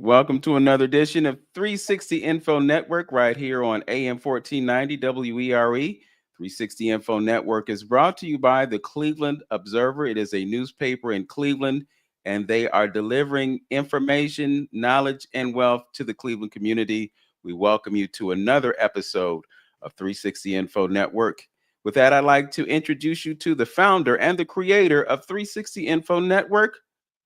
Welcome to another edition of 360 Info Network right here on AM 1490 WERE. 360 Info Network is brought to you by the Cleveland Observer. It is a newspaper in Cleveland, and they are delivering information, knowledge, and wealth to the Cleveland community. We welcome you to another episode of 360 Info Network. With that, I'd like to introduce you to the founder and the creator of 360 Info Network,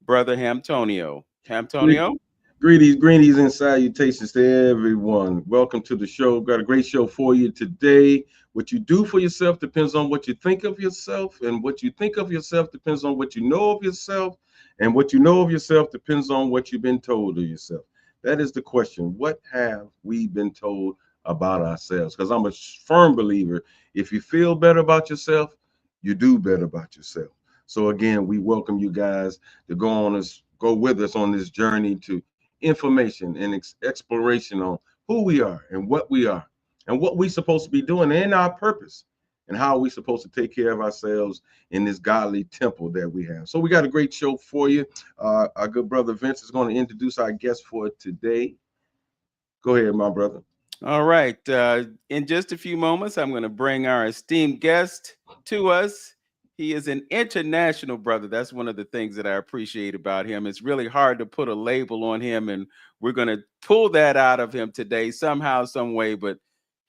Brother Hamtonio. Hamtonio? Greetings, and salutations to everyone. Welcome to the show. Got a great show for you today. What you do for yourself depends on what you think of yourself, and what you think of yourself depends on what you know of yourself, and what you know of yourself depends on what you've been told of yourself. That is the question. What have we been told about ourselves? Because I'm a firm believer, if you feel better about yourself, you do better about yourself. So again, we welcome you guys to go with us on this journey to information and exploration on who we are and what we're supposed to be doing and our purpose and how we're supposed to take care of ourselves in this godly temple that we have. So we got a great show for you. Our good brother Vince is going to introduce our guest for today. Go ahead, my brother. All right. In just a few moments, I'm going to bring our esteemed guest to us. He is an international brother. That's one of the things that I appreciate about him. It's really hard to put a label on him, and we're going to pull that out of him today somehow, some way. But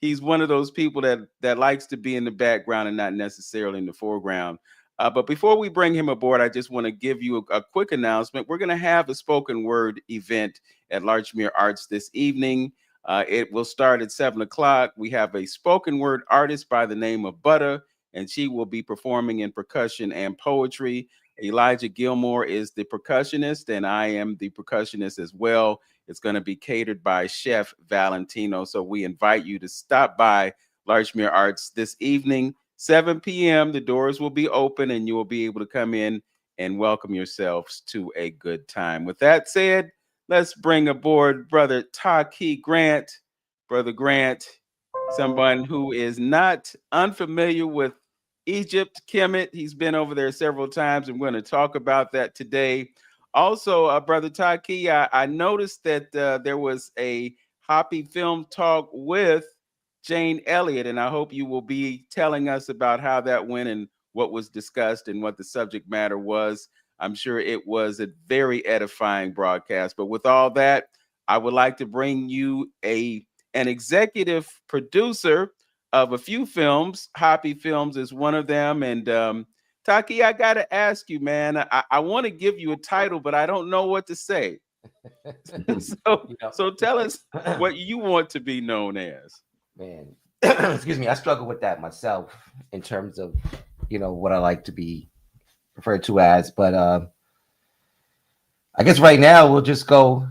he's one of those people that likes to be in the background and not necessarily in the foreground. But before we bring him aboard, I just want to give you a quick announcement. We're going to have a spoken word event at Larchmere Arts this evening. It will start at 7 o'clock. We have a spoken word artist by the name of Butter, and she will be performing in percussion and poetry. Elijah Gilmore is the percussionist, and I am the percussionist as well. It's going to be catered by Chef Valentino. So we invite you to stop by Larchmere Arts this evening, 7 p.m. The doors will be open, and you will be able to come in and welcome yourselves to a good time. With that said, let's bring aboard Brother Taaqiy Grant. Brother Grant, someone who is not unfamiliar with Egypt, Kemet. He's been over there several times, and we're going to talk about that today. Also, Brother Taaqiy, I noticed that there was a Hapi Film talk with Jane Elliott, and I hope you will be telling us about how that went and what was discussed and what the subject matter was. I'm sure it was a very edifying broadcast. But with all that, I would like to bring you an executive producer of a few films. Hapi Films is one of them. And Taaqiy, I got to ask you, man, I want to give you a title, but I don't know what to say. So tell us what you want to be known as. Man, excuse me, I struggle with that myself in terms of, what I like to be referred to as. But I guess right now we'll just go,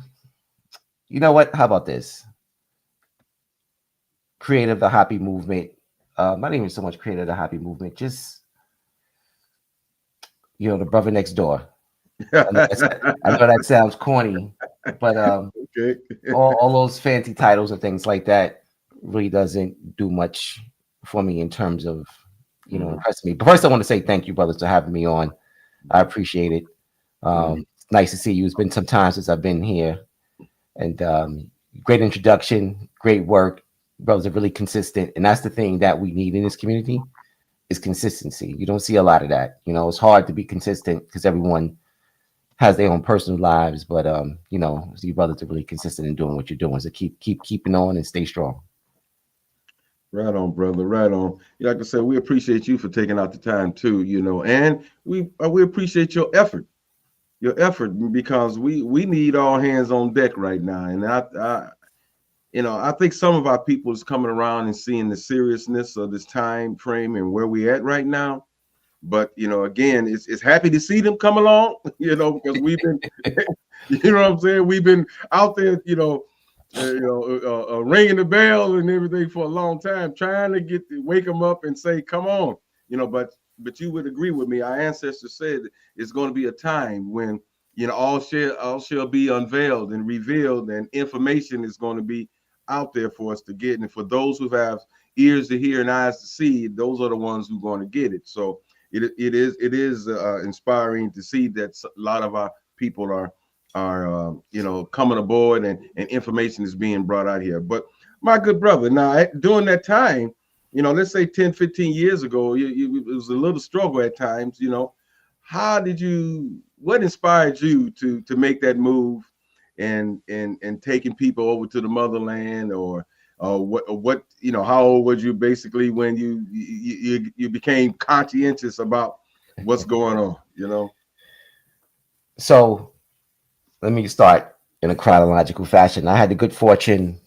you know what? How about this? Creative the Hapi movement. Not even so much creative the Hapi movement, just the brother next door. I know that sounds corny, but Okay. all those fancy titles and things like that really doesn't do much for me in terms of impressing me. But first, I want to say thank you, brothers, for having me on. I appreciate it. It's nice to see you. It's been some time since I've been here, and great introduction, great work. Brothers are really consistent, and that's the thing that we need in this community is consistency. You don't see a lot of that. It's hard to be consistent because everyone has their own personal lives, but you brothers are really consistent in doing what you're doing. So keep keeping on and stay strong. Right on, brother. Right on. Like I said, we appreciate you for taking out the time too. And we appreciate your effort. Because we need all hands on deck right now. And I think some of our people is coming around and seeing the seriousness of this time frame and where we at right now. But again, it's happy to see them come along. Because we've been, what I'm saying, we've been out there, ringing the bell and everything for a long time, trying to wake them up and say, "Come on," But you would agree with me. Our ancestors said it's going to be a time when all shall be unveiled and revealed, and information is going to be out there for us to get. And for those who have ears to hear and eyes to see, those are the ones who are going to get it. So it is inspiring to see that a lot of our people are coming aboard, and information is being brought out here. But my good brother, now during that time, let's say 10, 15 years ago, it was a little struggle at times. What inspired you to make that move, and taking people over to the motherland, or what how old was you basically when you became conscientious about what's going on? So let me start in a chronological fashion. I had the good fortune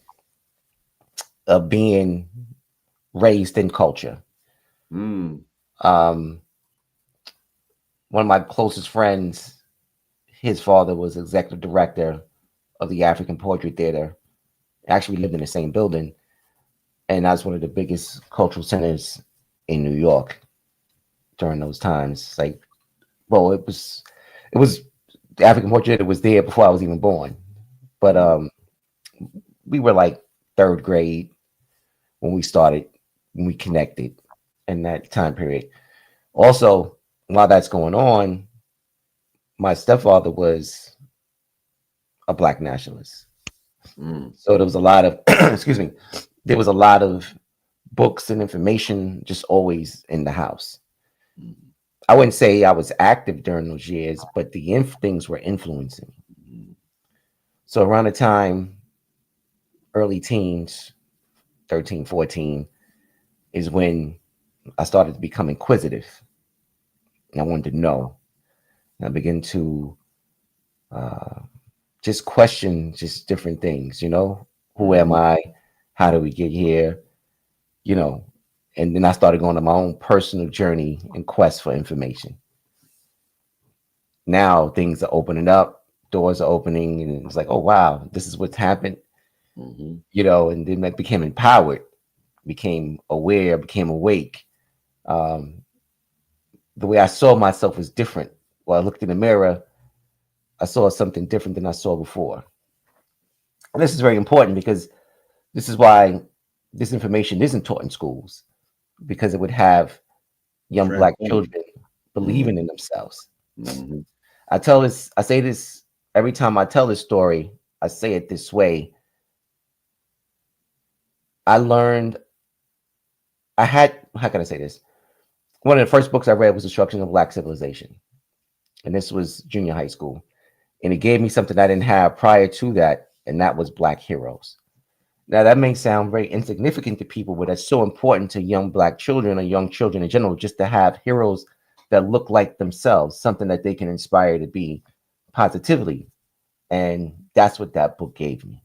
of being raised in culture. Mm. Um, One of my closest friends, his father was executive director of the African Poetry Theater. Actually, we lived in the same building, and that's one of the biggest cultural centers in New York during those times. Like, well, it was the African Poetry Theater was there before I was even born, but we were like third grade when we started, when we connected in that time period. Also, while that's going on, my stepfather was a black nationalist. Mm. So there was a lot of, excuse me, there was a lot of books and information just always in the house. Mm. I wouldn't say I was active during those years, but the things were influencing. Mm. So around the time, early teens, 13, 14, is when I started to become inquisitive. And I wanted to know. And I began to uh, just question just different things, who am Mhm. I? How do we get here? You know, and then I started going on my own personal journey and quest for information. Now things are opening up, doors are opening, and it's like, oh wow, this is what's happened, Mhm. and then I became empowered, became aware, became awake. Um, the way I saw myself was different. When I looked in the mirror, I saw something different than I saw before. And this is very important because this is why this information isn't taught in schools, because it would have young black Transform. children Mm. believing in themselves. Mhm. I say this every time I tell this story, I say it this way. I learned, how can I say this? One of the first books I read was Destruction of Black Civilization. And this was junior high school. And it gave me something I didn't have prior to that, and that was Black heroes. Now, that may sound very insignificant to people, but that's so important to young black children or young children in general, just to have heroes that look like themselves, something that they can inspire to be positively. And that's what that book gave me.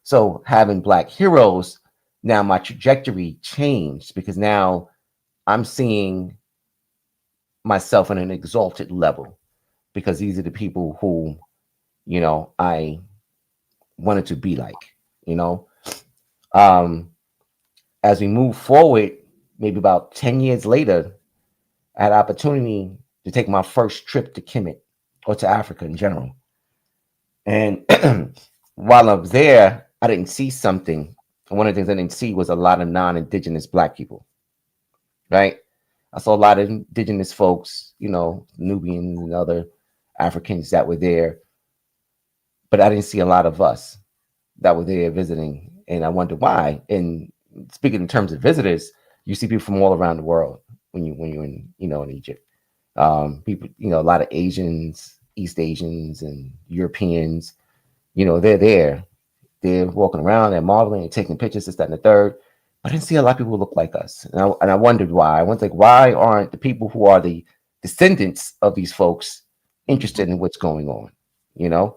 So having black heroes, now my trajectory changed because now I'm seeing myself on an exalted level because these are the people who, I wanted to be like, you know. Um, as we move forward, maybe about 10 years later, I had opportunity to take my first trip to Kemet or to Africa in general. And while I was there, I didn't see something. One of the things I didn't see was a lot of non-indigenous black people, right? I saw a lot of indigenous folks, Nubians and other Africans that were there, but I didn't see a lot of us that were there visiting. And I wondered why. And speaking in terms of visitors, you see people from all around the world when you're in Egypt. People, a lot of Asians, East Asians, and Europeans. They're there. They're walking around, they're marveling and taking pictures, this, that, and the third. But I didn't see a lot of people who look like us. And I wondered why. I went like, why aren't the people who are the descendants of these folks interested in what's going on? You know?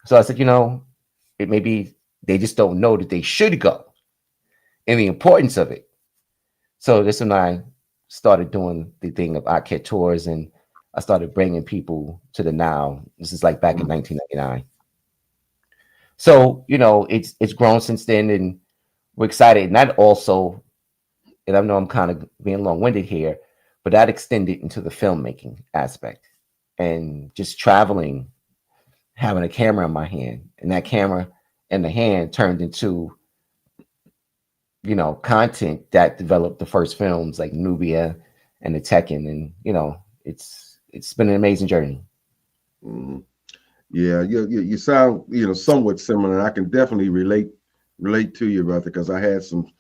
So I said, it may be they just don't know that they should go and the importance of it. So this when I started doing the thing of Aket tours, and I started bringing people to the Nile. This is like back in 1999. So it's grown since then, and we're excited. And that also, and I know I'm kind of being long-winded here, but that extended into the filmmaking aspect and just traveling, having a camera in my hand, and that camera in the hand turned into content that developed the first films like Nubia and the Tekken, and it's been an amazing journey. Mhm. Yeah, you sound somewhat similar, and I can definitely relate to you, brother, because I had some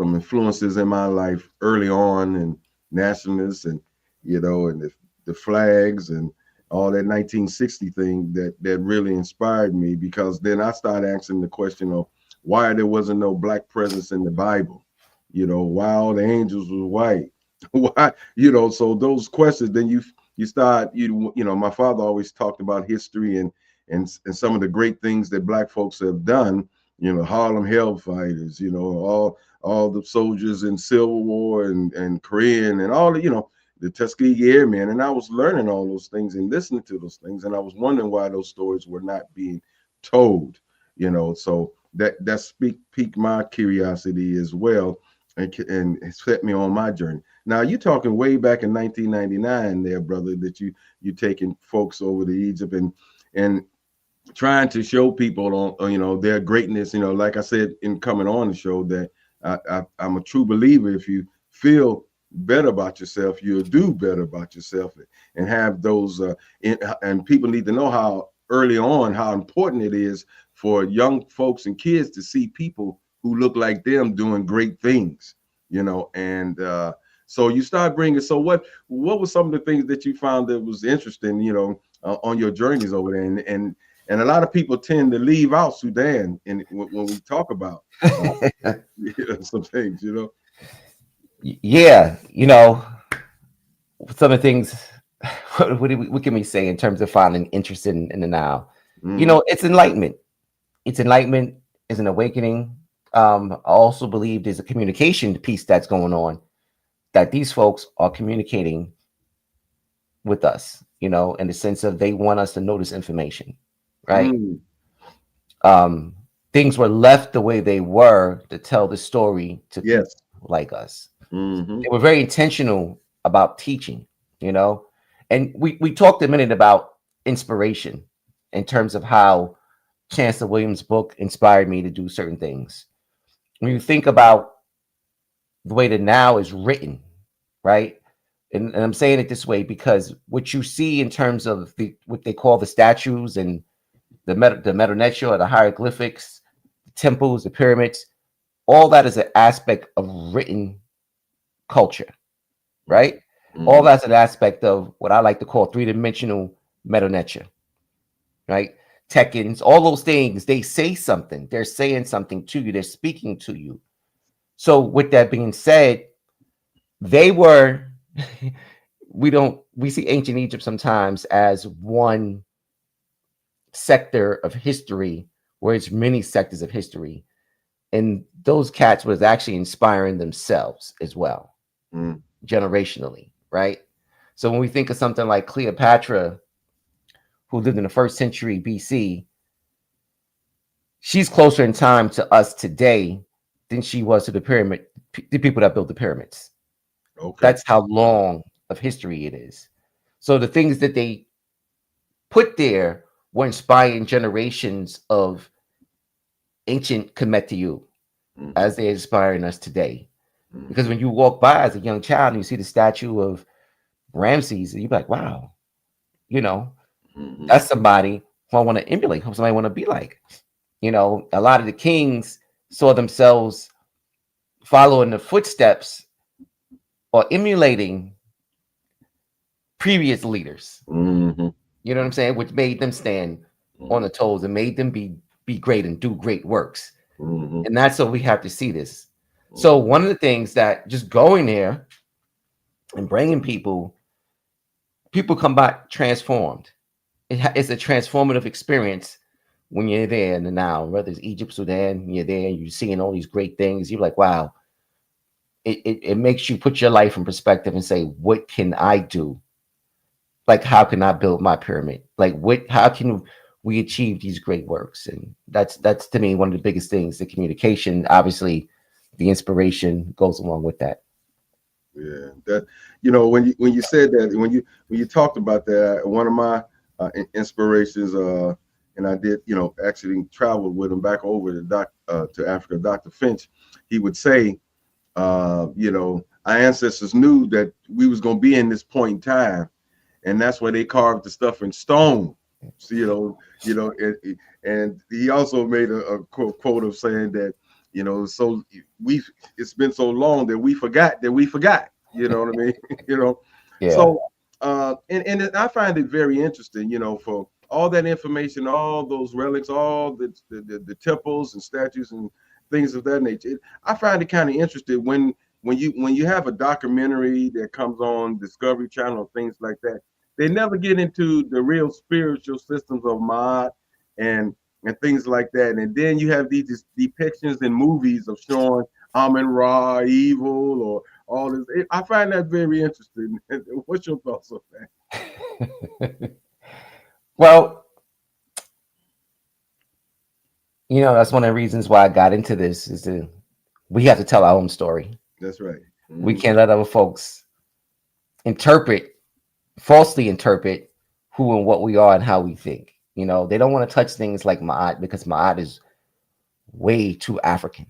influences in my life early on, and nationalists, and and the flags and all that 1960 thing that really inspired me, because then I started asking the question of why there wasn't no black presence in the Bible, why all the angels were white, why, so those questions, then you start, my father always talked about history and some of the great things that black folks have done, Harlem Hellfighters, all the soldiers in Civil War and Korean and all the Tuskegee Airmen. And I was learning all those things and listening to those things. And I was wondering why those stories were not being told, so that piqued my curiosity as well, and set me on my journey. Now you talking way back in 1999 there, brother, that you taking folks over to Egypt and trying to show people on their greatness. Like I said in coming on the show, that I'm a true believer. If you feel better about yourself, you'll do better about yourself, and have those. And people need to know how early on how important it is for young folks and kids to see people who look like them doing great things. And so you start bringing. So what were some of the things that you found that was interesting? On your journeys over there, and a lot of people tend to leave out Sudan and when we talk about some things, Yeah, some of the things. What can we say in terms of finding interest in the Nile? Mm, It's enlightenment. It's enlightenment. Is an awakening. I also believe there's a communication piece that's going on, that these folks are communicating with us, in the sense of they want us to know this information, right? mm, Um, Things were left the way they were to tell the story to people yes. like us. Mm-hmm. They were very intentional about teaching, you know. And we talked a minute about inspiration in terms of how Chancellor Williams' book inspired me to do certain things. When you think about the way that now is written, right? And I'm saying it this way because what you see in terms of what they call the statues and the Metanetia or the hieroglyphics, the temples, the pyramids, all that is an aspect of written culture, right? All Mm-hmm. that's an aspect of what I like to call three-dimensional Metanetia, right? Tekins, all those things, they say something. They're saying something to you. They're speaking to you. So with that being said, they were we see ancient Egypt sometimes as one sector of history, where it's many sectors of history. And those cats was actually inspiring themselves as well, Mm, generationally, right? So when we think of something like Cleopatra, who lived in the first century BC, she's closer in time to us today than she was to the people that built the pyramids. okay. That's how long of history it is. So the things that they put there were inspiring generations of ancient Kemet Mm-hmm. as they're inspiring us today. Because Mm-hmm. when you walk by as a young child and you see the statue of Ramses, you're like, wow, you know, Mm-hmm. that's somebody who I want to emulate, who somebody I want to be like. A lot of the kings saw themselves following the footsteps or emulating previous leaders. Mm-hmm. You know what I'm saying? Which made them stand on the toes and made them be great and do great works. Mm-hmm. And that's what we have to see this. So Mm-hmm. one of the things that just going there and bringing people come back transformed. It's a transformative experience when you're there in the now, whether it's Egypt, Sudan, you're there, you're seeing all these great things. You're like, wow, it makes you put your life in perspective and say, what can I do? Like, how can I build my pyramid? Like, how can we achieve these great works? And that's to me one of the biggest things. The communication, obviously, the inspiration goes along with that. Yeah, that when you said that, when you talked about that, one of my inspirations, and I did actually travel with him back over to Africa. Dr. Finch, he would say, our ancestors knew that we was gonna be in this point in time, and that's why they carved the stuff in stone. So, and he also made a quote of saying that, so it's been so long that we forgot that we forgot. You know what I mean? you know, Yeah. so and I find it very interesting. For all that information, all those relics, all the temples and statues and things of that nature. I find it kind of interesting when you have a documentary that comes on Discovery Channel, things like that. They never get into the real spiritual systems of Ma'at and and things like that. And then you have these depictions in movies of showing Amun Ra evil or all this. I find that very interesting. What's your thoughts on that? Well, that's one of the reasons why I got into this is we have to tell our own story. That's right. We can't let other folks falsely interpret who and what we are and how we think. They don't want to touch things like Ma'at because Ma'at is way too African.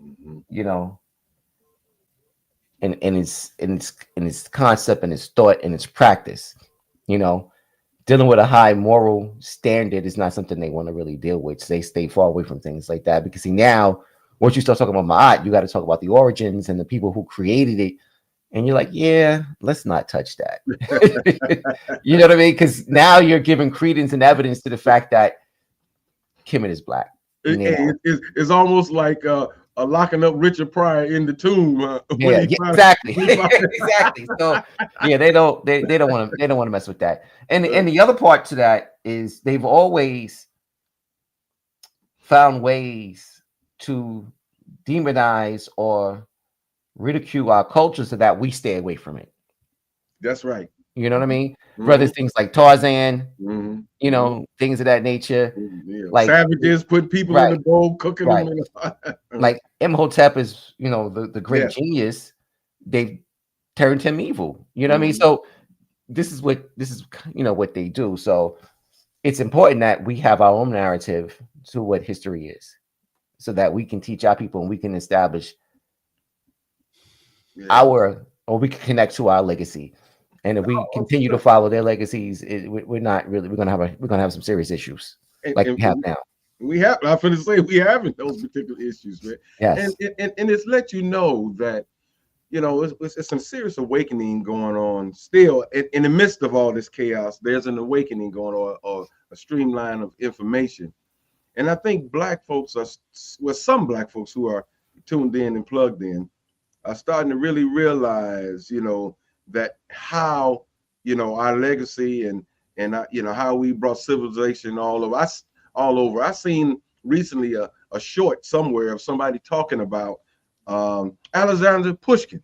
In its concept and its thought and its practice. Dealing with a high moral standard is not something they want to really deal with. So they stay far away from things like that because now once you start talking about Ma'at, you got to talk about the origins and the people who created it. And you're like, yeah, let's not touch that. You know what I mean? Because now you're giving credence and evidence to the fact that Kemet is black. It's almost like locking up Richard Pryor in the tomb. Exactly. Exactly. So yeah, they don't want to mess with that. And the other part to that is they've always found ways to demonize or ridicule our culture so that we stay away from it. That's right. You know what I mean? Whether it's things like Tarzan, things of that nature. Like savages put people in the bowl, cooking them. Like Imhotep is, the great genius. They turned him evil. You know what I mean? So this is what they do. So it's important that we have our own narrative to what history is, so that we can teach our people and we can establish we can connect to our legacy. And if we continue to follow their legacies, we're gonna have some serious issues we have now. I'm going to say we haven't those particular issues, man. Yes. And it's let you know that it's some serious awakening going on still in the midst of all this chaos. There's an awakening going on, or a streamline of information. And I think black folks some black folks who are tuned in and plugged in are starting to really realize, that how, our legacy and how we brought civilization all over. I seen recently a short somewhere of somebody talking about Alexander Pushkin,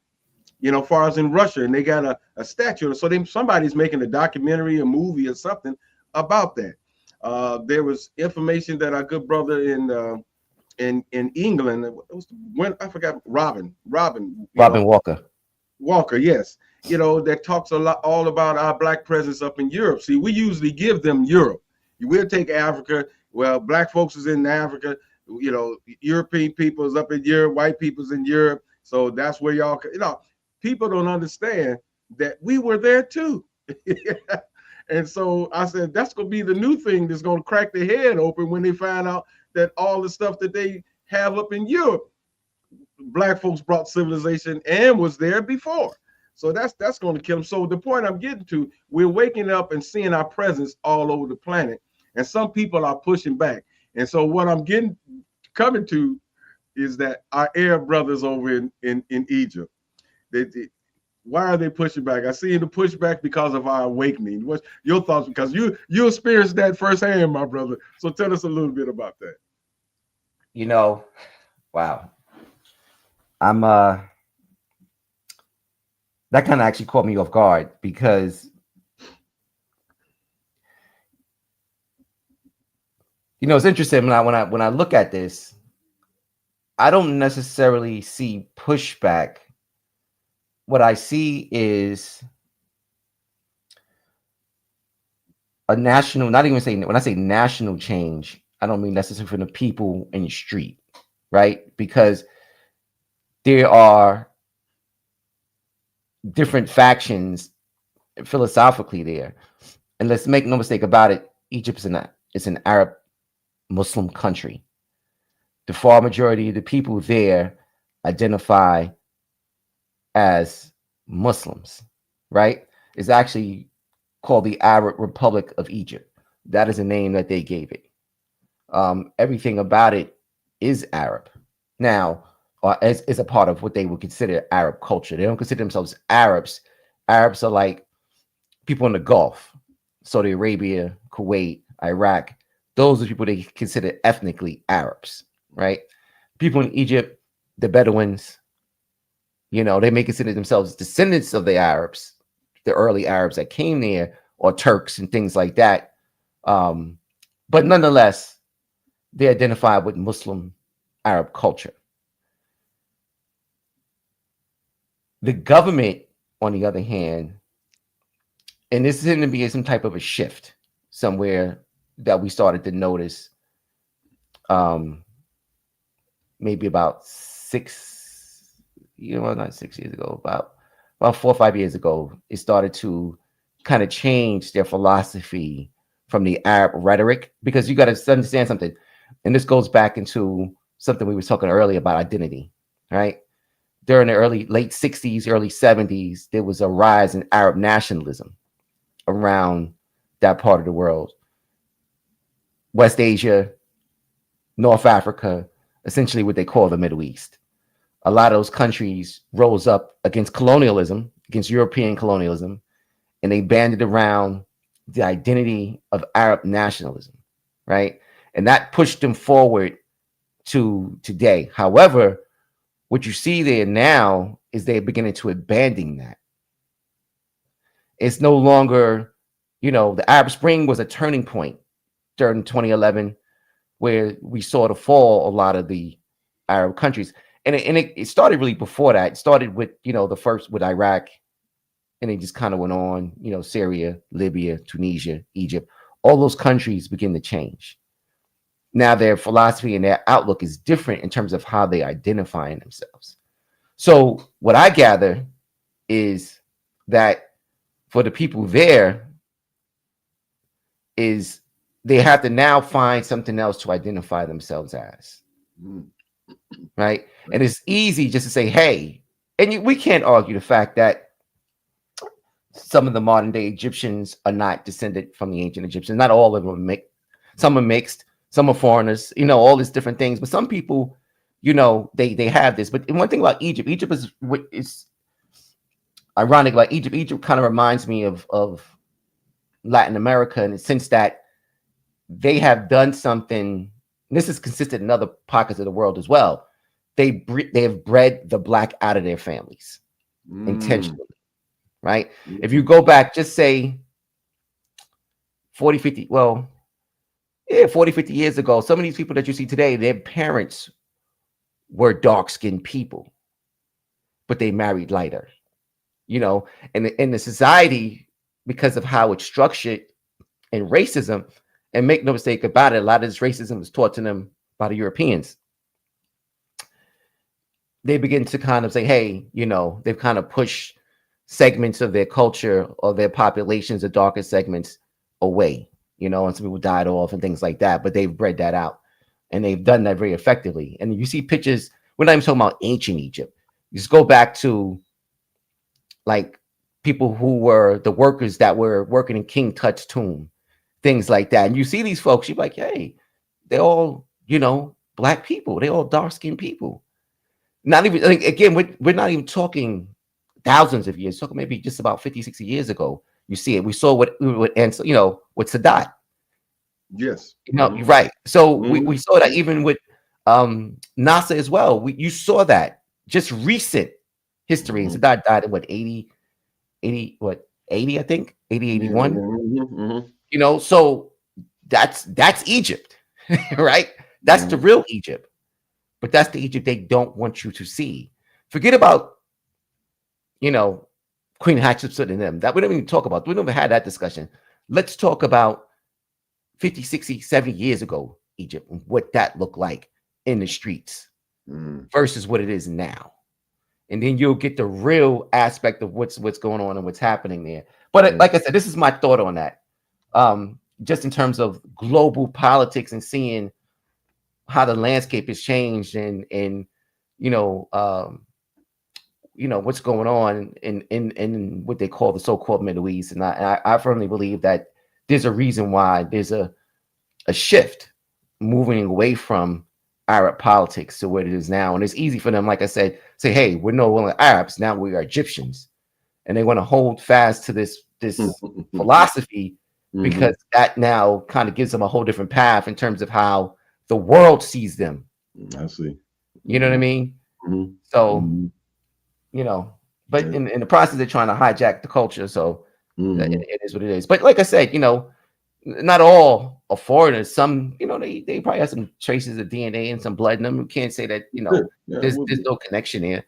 far as in Russia, and they got a statue. So somebody's making a documentary, a movie, or something about that. There was information that our good brother in England, I forgot, Robin Walker, yes, that talks all about our black presence up in Europe. See, we usually give them Europe. We'll take Africa. Well, black folks is in Africa. European people is up in Europe. White people's in Europe. So that's where y'all. People don't understand that we were there too. And so I said that's gonna be the new thing that's gonna crack their head open when they find out that all the stuff that they have up in Europe, black folks brought civilization and was there before. So that's going to kill them. So the point I'm getting to, we're waking up and seeing our presence all over the planet, and some people are pushing back. And so what I'm coming to is that our Arab brothers over in Egypt, why are they pushing back? I see the pushback because of our awakening. What's your thoughts? Because you experienced that firsthand, my brother. So tell us a little bit about that. Wow. I'm that kind of actually caught me off guard because it's interesting when I look at this, I don't necessarily see pushback. What I see is a national, not even saying, when I say national change, I don't mean necessarily from the people in the street, right? Because there are different factions philosophically there. And let's make no mistake about it, Egypt is an Arab Muslim country. The far majority of the people there identify as Muslims, right? It's actually called the Arab Republic of Egypt. That is a name that they gave it. Everything about it is Arab. Now, is a part of what they would consider Arab culture. They don't consider themselves Arabs. Arabs are like people in the Gulf, Saudi Arabia, Kuwait, Iraq. Those are people they consider ethnically Arabs, right? People in Egypt, the Bedouins, they may consider themselves descendants of the Arabs, the early Arabs that came there, or Turks and things like that. But nonetheless, they identify with Muslim Arab culture. The government, on the other hand, and this is going to be some type of a shift somewhere that we started to notice maybe about not 6 years ago, about 4 or 5 years ago, it started to kind of change their philosophy from the Arab rhetoric, because you got to understand something. And this goes back into something we were talking earlier about identity, right? During the late 60s, early 70s, there was a rise in Arab nationalism around that part of the world. West Asia, North Africa, essentially what they call the Middle East. A lot of those countries rose up against colonialism, against European colonialism, and they banded around the identity of Arab nationalism, right? And that pushed them forward to today. However, what you see there now is they're beginning to abandon that. It's no longer, the Arab Spring was a turning point during 2011, where we saw the fall of a lot of the Arab countries. And it started really before that. It started with, the first with Iraq, and it just kind of went on, Syria, Libya, Tunisia, Egypt. All those countries begin to change. Now their philosophy and their outlook is different in terms of how they identify themselves. So what I gather is that for the people there is they have to now find something else to identify themselves as, right? And it's easy just to say, hey, and we can't argue the fact that some of the modern day Egyptians are not descended from the ancient Egyptians. Not all of them are mixed. Some are mixed. Some are foreigners. All these different things. But some people, they have this. But one thing about Egypt is ironic. Like Egypt kind of reminds me of Latin America in the sense that they have done something. This is consistent in other pockets of the world as well. They have bred the black out of their families intentionally, right? If you go back, just say 40, 50, 50 years ago, some of these people that you see today, their parents were dark-skinned people, but they married lighter, and in the society, because of how it's structured and racism, and make no mistake about it, a lot of this racism was taught to them by the Europeans. They begin to kind of say, hey, they've kind of pushed segments of their culture or their populations, the darker segments, away, and some people died off and things like that, but they've bred that out, and they've done that very effectively. And you see pictures, we're not even talking about ancient Egypt. You just go back to like people who were the workers that were working in King Tut's tomb, things like that. And you see these folks, you're like, hey, they're all, black people. They're all dark-skinned people. Not even, again, we're not even talking thousands of years, talking maybe just about 50, 60 years ago. You see it. We saw with Sadat. Yes. You're right. So we saw that even with NASA as well. You saw that just recent history. And Sadat died at 80, I think, 81. So that's Egypt, right? That's the real Egypt. But that's the Egypt they don't want you to see. Forget about, Queen Hatshepsut and them. That we don't even talk about. We never had that discussion. Let's talk about 50, 60, 70 years ago, Egypt, and what that looked like in the streets versus what it is now. And then you'll get the real aspect of what's going on and what's happening there. But like I said, this is my thought on that. just in terms of global politics and seeing how the landscape has changed and you know what's going on in what they call the so-called Middle East, and I firmly believe that there's a reason why there's a shift moving away from Arab politics to what it is now, and it's easy for them, like I said, say, hey, we're no longer Arabs, now we are Egyptians, and they want to hold fast to this philosophy because that now kind of gives them a whole different path in terms of how the world sees them. I see. You know what I mean? So, but in the process, they're trying to hijack the culture. So it is what it is. But like I said, not all are foreigners. Some, they probably have some traces of DNA and some blood in them. We can't say that, there's no connection here.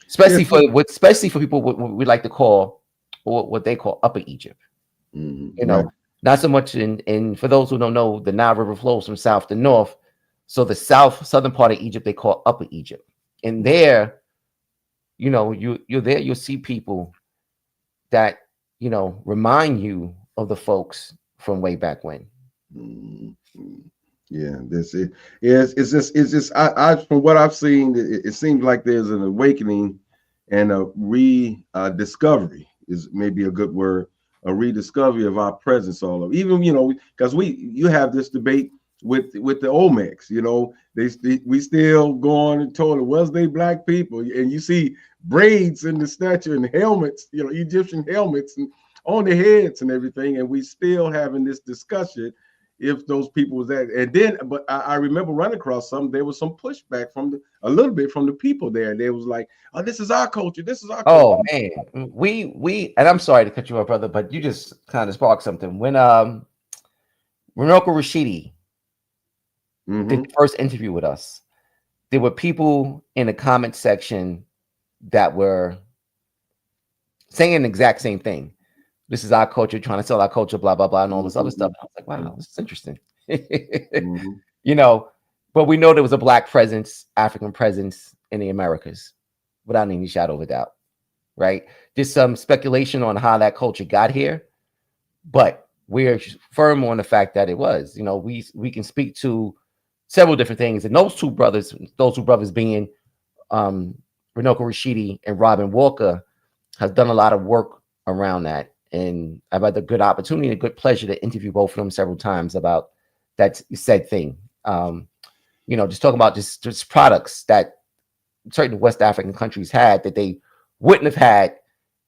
Especially for people what we like to call, or what they call Upper Egypt. Not so much in for those who don't know, the Nile River flows from south to north. So the southern part of Egypt they call Upper Egypt. And there, you're there, you'll see people that remind you of the folks from way back when. Yeah, this it is. It's just. I from what I've seen, it seems like there's an awakening and a rediscovery is maybe a good word. A rediscovery of our presence all over. Even because you have this debate with the Olmecs. We still go on and told it was they black people, and you see braids in the statue and helmets, Egyptian helmets and on their heads and everything, and we still having this discussion if those people was that. And then, but I remember running across something. There was some pushback a little bit from the people there. They was like, "Oh, this is our culture. This is our culture." Oh man, we and I'm sorry to cut you off, brother, but you just kind of sparked something. When Runoko Rashidi did the first interview with us, there were people in the comment section that were saying the exact same thing. This is our culture, trying to sell our culture, blah, blah, blah, and all this other stuff. And I was like, wow, this is interesting. But we know there was a black presence, African presence in the Americas without any shadow of a doubt, right? There's some speculation on how that culture got here, but we're firm on the fact that it was. We can speak to several different things. And those two brothers being Runoko Rashidi and Robin Walker, has done a lot of work around that. And I've had the good opportunity and a good pleasure to interview both of them several times about that said thing. Just talking about just products that certain West African countries had that they wouldn't have had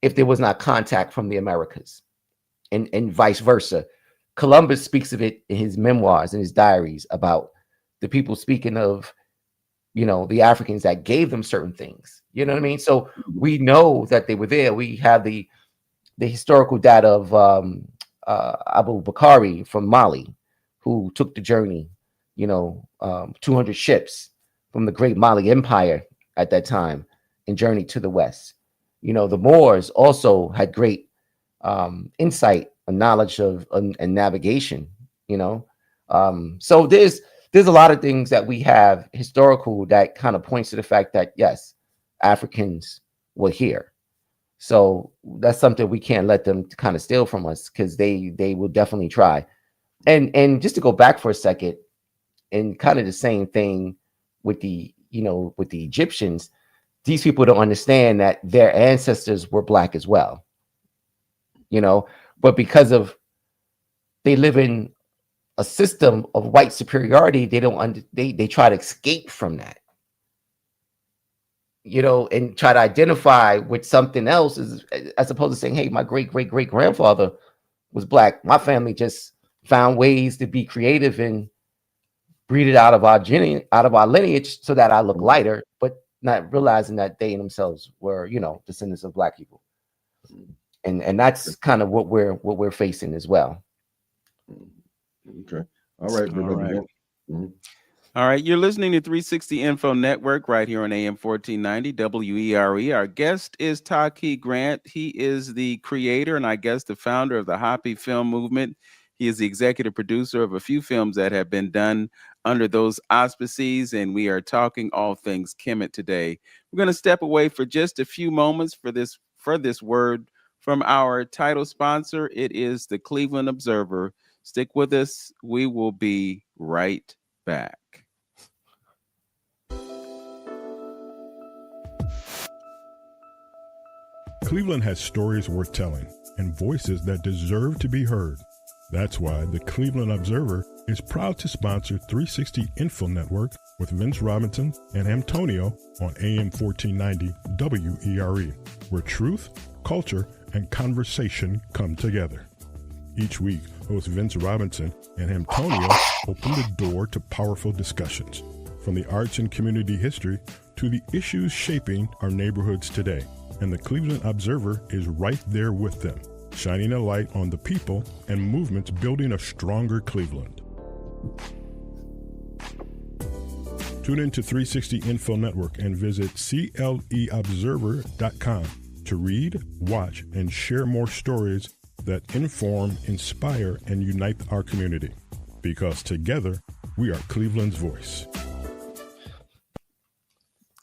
if there was not contact from the Americas, and vice versa. Columbus speaks of it in his memoirs and his diaries about the people speaking of, the Africans that gave them certain things. You know what I mean? So we know that they were there. We have the historical data of Abu Bakari from Mali, who took the journey, 200 ships from the great Mali Empire at that time and journeyed to the West. The Moors also had great insight and knowledge of and navigation, so there's a lot of things that we have historical that kind of points to the fact that, yes, Africans were here. So that's something we can't let them kind of steal from us, because they will definitely try. And just to go back for a second, and kind of the same thing with the Egyptians, these people don't understand that their ancestors were black as well, but because of they live in a system of white superiority, they try to escape from that. And try to identify with something else, as opposed to saying, hey, my great grandfather was black. My family just found ways to be creative and breed it out of our lineage so that I look lighter, but not realizing that they themselves were, descendants of black people. And that's kind of what we're facing as well. Okay. All right. All right, you're listening to 360 Info Network right here on AM 1490 WERE. Our guest is Taaqiy Grant. He is the creator and I guess the founder of the Hapi Film movement. He is the executive producer of a few films that have been done under those auspices, and we are talking all things Kemet today. We're going to step away for just a few moments for this word from our title sponsor. It is the Cleveland Observer. Stick with us. We will be right back. Cleveland has stories worth telling and voices that deserve to be heard. That's why the Cleveland Observer is proud to sponsor 360 Info Network with Vince Robinson and Antonio on AM 1490 WERE, where truth, culture, and conversation come together. Each week, host Vince Robinson and Antonio open the door to powerful discussions, from the arts and community history to the issues shaping our neighborhoods today. And the Cleveland Observer is right there with them, shining a light on the people and movements building a stronger Cleveland. Tune in to 360 Info Network and visit cleobserver.com to read, watch, and share more stories that inform, inspire, and unite our community. Because together, we are Cleveland's voice.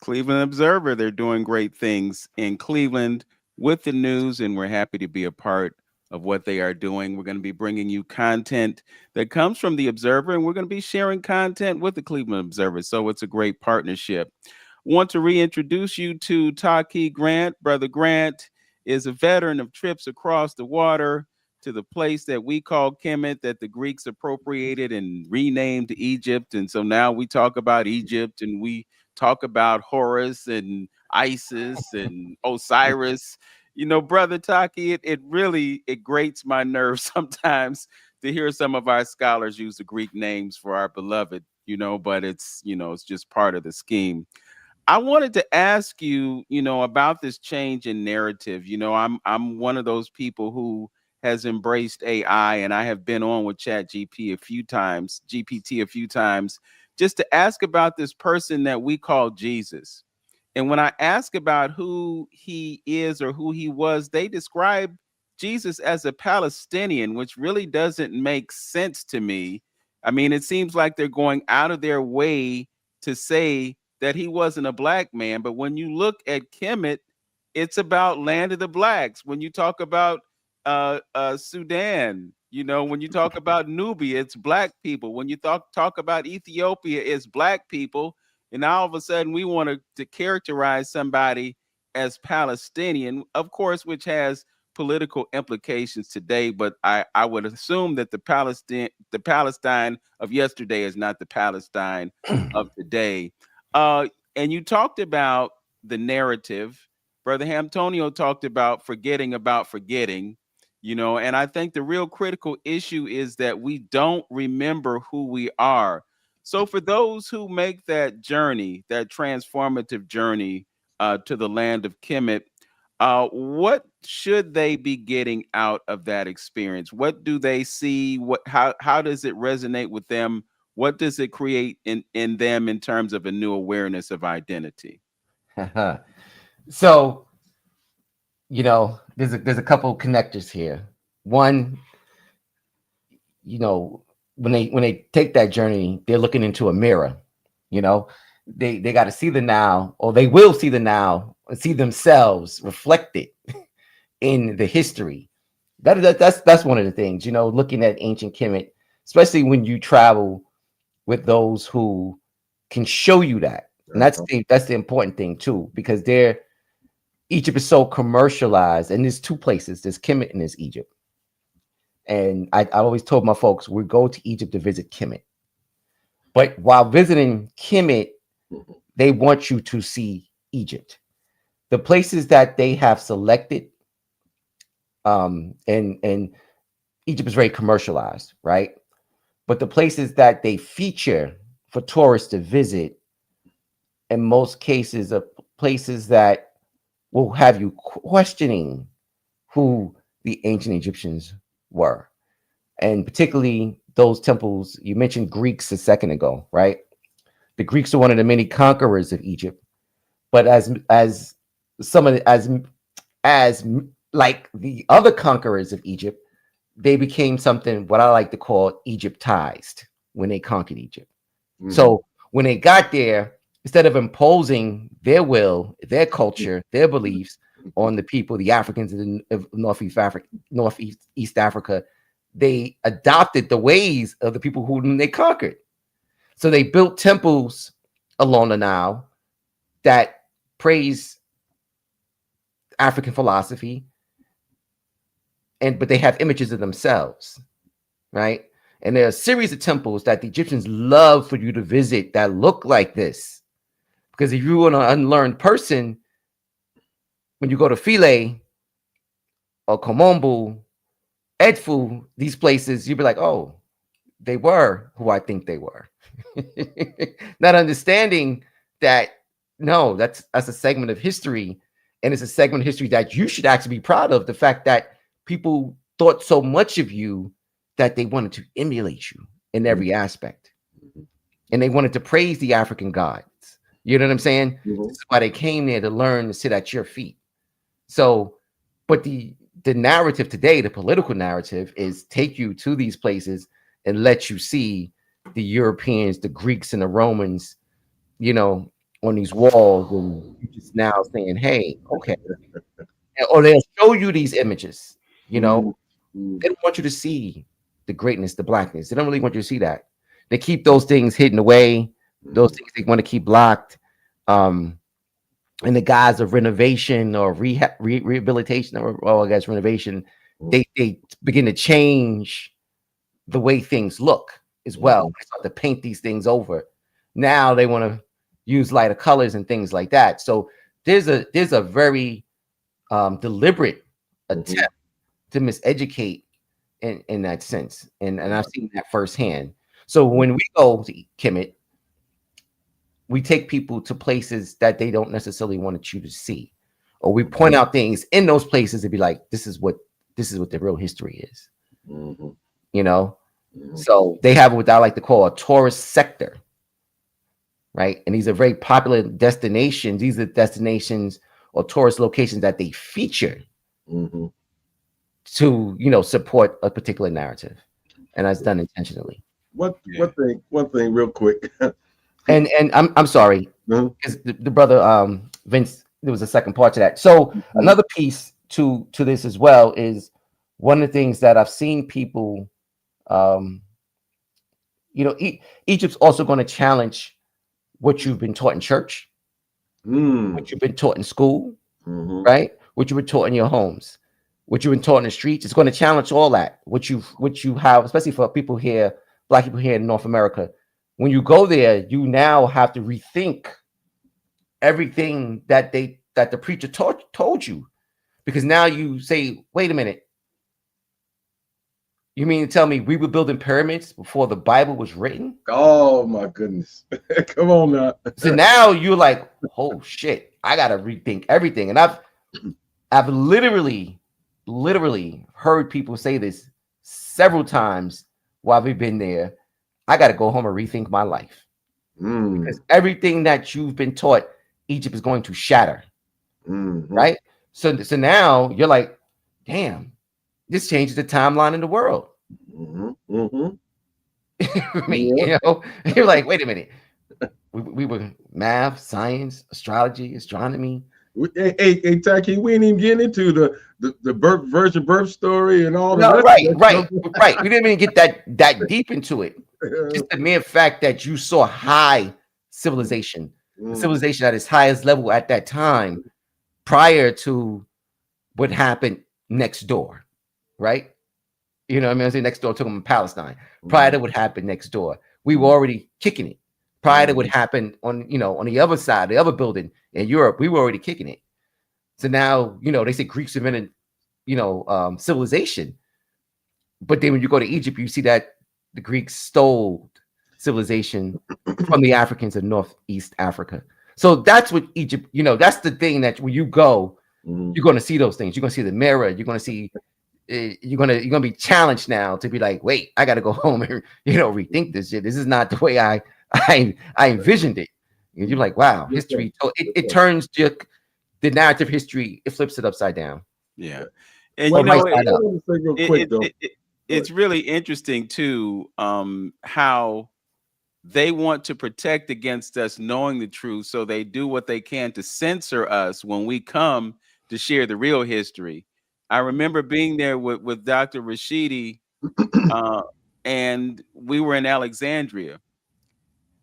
Cleveland Observer, they're doing great things in Cleveland with the news, and we're happy to be a part of what they are doing. We're going to be bringing you content that comes from the Observer, and we're going to be sharing content with the Cleveland Observer. So it's a great partnership. Want to reintroduce you to Taaqiy Grant. Brother Grant is a veteran of trips across the water to the place that we call Kemet, that the Greeks appropriated and renamed Egypt. And so now we talk about Egypt, and we talk about Horus and Isis and Osiris. You know, Brother Taaqiy, it really grates my nerves sometimes to hear some of our scholars use the Greek names for our beloved, but it's just part of the scheme. I wanted to ask you, about this change in narrative. I'm one of those people who has embraced AI, and I have been on with GPT a few times, just to ask about this person that we call Jesus. And when I ask about who he is or who he was, they describe Jesus as a Palestinian, which really doesn't make sense to me. I mean, it seems like they're going out of their way to say that he wasn't a black man. But when you look at Kemet, it's about land of the blacks. When you talk about Sudan, when you talk about Nubia, it's black people. When you talk about Ethiopia, it's black people. And all of a sudden we want to characterize somebody as Palestinian, of course, which has political implications today. But I would assume that the Palestine of yesterday is not the Palestine of today. And you talked about the narrative. Brother Antonio talked about forgetting, and I think the real critical issue is that we don't remember who we are. So for those who make that journey, that transformative journey to the land of Kemet, what should they be getting out of that experience? What do they see? How does it resonate with them? What does it create in them in terms of a new awareness of identity? So, there's a couple connectors here. One, when they take that journey, they're looking into a mirror. They got to see the now, or they will see the now and see themselves reflected in the history. That's one of the things. Looking at ancient Kemet, especially when you travel with those who can show you that. And that's the important thing too, because Egypt is so commercialized, and there's two places: there's Kemet and there's Egypt. And I always told my folks, we go to Egypt to visit Kemet. But while visiting Kemet, they want you to see Egypt. The places that they have selected, and Egypt is very commercialized, right? But the places that they feature for tourists to visit, in most cases, are places that will have you questioning who the ancient Egyptians were. And particularly those temples, you mentioned Greeks a second ago, right? The Greeks are one of the many conquerors of Egypt, but as like the other conquerors of Egypt, they became something what I like to call Egyptized when they conquered Egypt. Mm-hmm. So when they got there, instead of imposing their will, their culture, their beliefs on the people, the Africans of Northeast Africa. They adopted the ways of the people whom they conquered. So they built temples along the Nile that praise African philosophy, but they have images of themselves, right? And there are a series of temples that the Egyptians love for you to visit that look like this. Because if you're an unlearned person, when you go to Philae or Komombo, Edfu, these places, you'd be like, oh, they were who I think they were. Not understanding that, no, that's a segment of history. And it's a segment of history that you should actually be proud of. The fact that people thought so much of you that they wanted to emulate you in every aspect. And they wanted to praise the African gods. You know what I'm saying? Mhm. This is why they came there, to learn to sit at your feet. So, but the narrative today, the political narrative, is take you to these places and let you see the Europeans, the Greeks, and the Romans, you know, on these walls, and you just now saying, hey, okay. Or they'll show you these images, you know. Mhm. They don't want you to see the greatness, the blackness. They don't really want you to see that. They keep those things hidden away. Those things they want to keep blocked. In the guise of renovation or rehabilitation, or I guess renovation, they begin to change the way things look as well. They start to paint these things over. Now they want to use lighter colors and things like that. So there's a very deliberate attempt to miseducate in that sense, and I've seen that firsthand. So when we go to Kemet, we take people to places that they don't necessarily want you to see, or we point out things in those places to be like, this is what the real history is. You know, so they have what I like to call a tourist sector, right? And these are very popular destinations. These are destinations or tourist locations that they feature to, you know, support a particular narrative, and that's done intentionally. One thing, real quick. And I'm sorry, because the brother Vince, there was a second part to that. So another piece to this as well is one of the things that I've seen people, you know, Egypt's also going to challenge what you've been taught in church, what you've been taught in school, right? What you've been taught in your homes, what you've been taught in the streets. It's going to challenge all that. What you have, especially for people here, Black people here in North America. When you go there, you now have to rethink everything that the preacher told you, because now you say, wait a minute, you mean to tell me we were building pyramids before the Bible was written? Oh my goodness. Come on now. So now you're like, oh shit, I gotta rethink everything. And I've literally heard people say this several times while we've been there. I gotta go home and rethink my life. Because everything that you've been taught, Egypt is going to shatter. Right? So now you're like, damn, this changes the timeline in the world. I mean, you know, you're like, wait a minute. We were math, science, astrology, astronomy. Hey, Taaqiy, we ain't even getting into the virgin birth story and all No, that. Right. We didn't even get that deep into it. Just the mere fact that you saw high civilization, civilization at its highest level at that time, prior to what happened next door, right? You know what I mean? I say next door, talking about Palestine. Prior to what happened next door, we were already kicking it. Prior to what happened on the other side, the other building in Europe, we were already kicking it. So now, they say Greeks invented, civilization. But then when you go to Egypt, you see that the Greeks stole civilization from the Africans in Northeast Africa. So that's what Egypt, that's the thing that when you go, you're going to see those things. You're going to see the mirror. You're going to see, you're going to be challenged now to be like, wait, I got to go home and, rethink this shit. This is not the way I envisioned it. And you're like, wow, history. So it turns the narrative history, it flips it upside down. Yeah. And it's really interesting too, how they want to protect against us knowing the truth. So they do what they can to censor us when we come to share the real history. I remember being there with Dr. Rashidi, uh, and we were in Alexandria.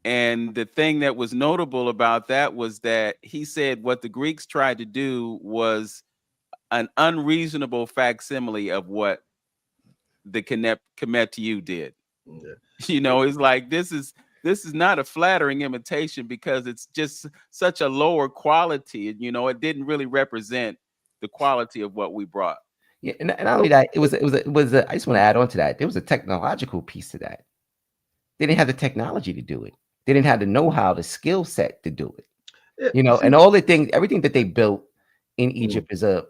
And the thing that was notable about that was that he said what the Greeks tried to do was an unreasonable facsimile of what the Kemet did. Yeah. You know, it's like this is not a flattering imitation because it's just such a lower quality. You know, it didn't really represent the quality of what we brought. Yeah, and not only that, I just want to add on to that. There was a technological piece to that. They didn't have the technology to do it. They didn't have the know-how, the skill set to do it. You know, and all the things, everything that they built in Egypt is a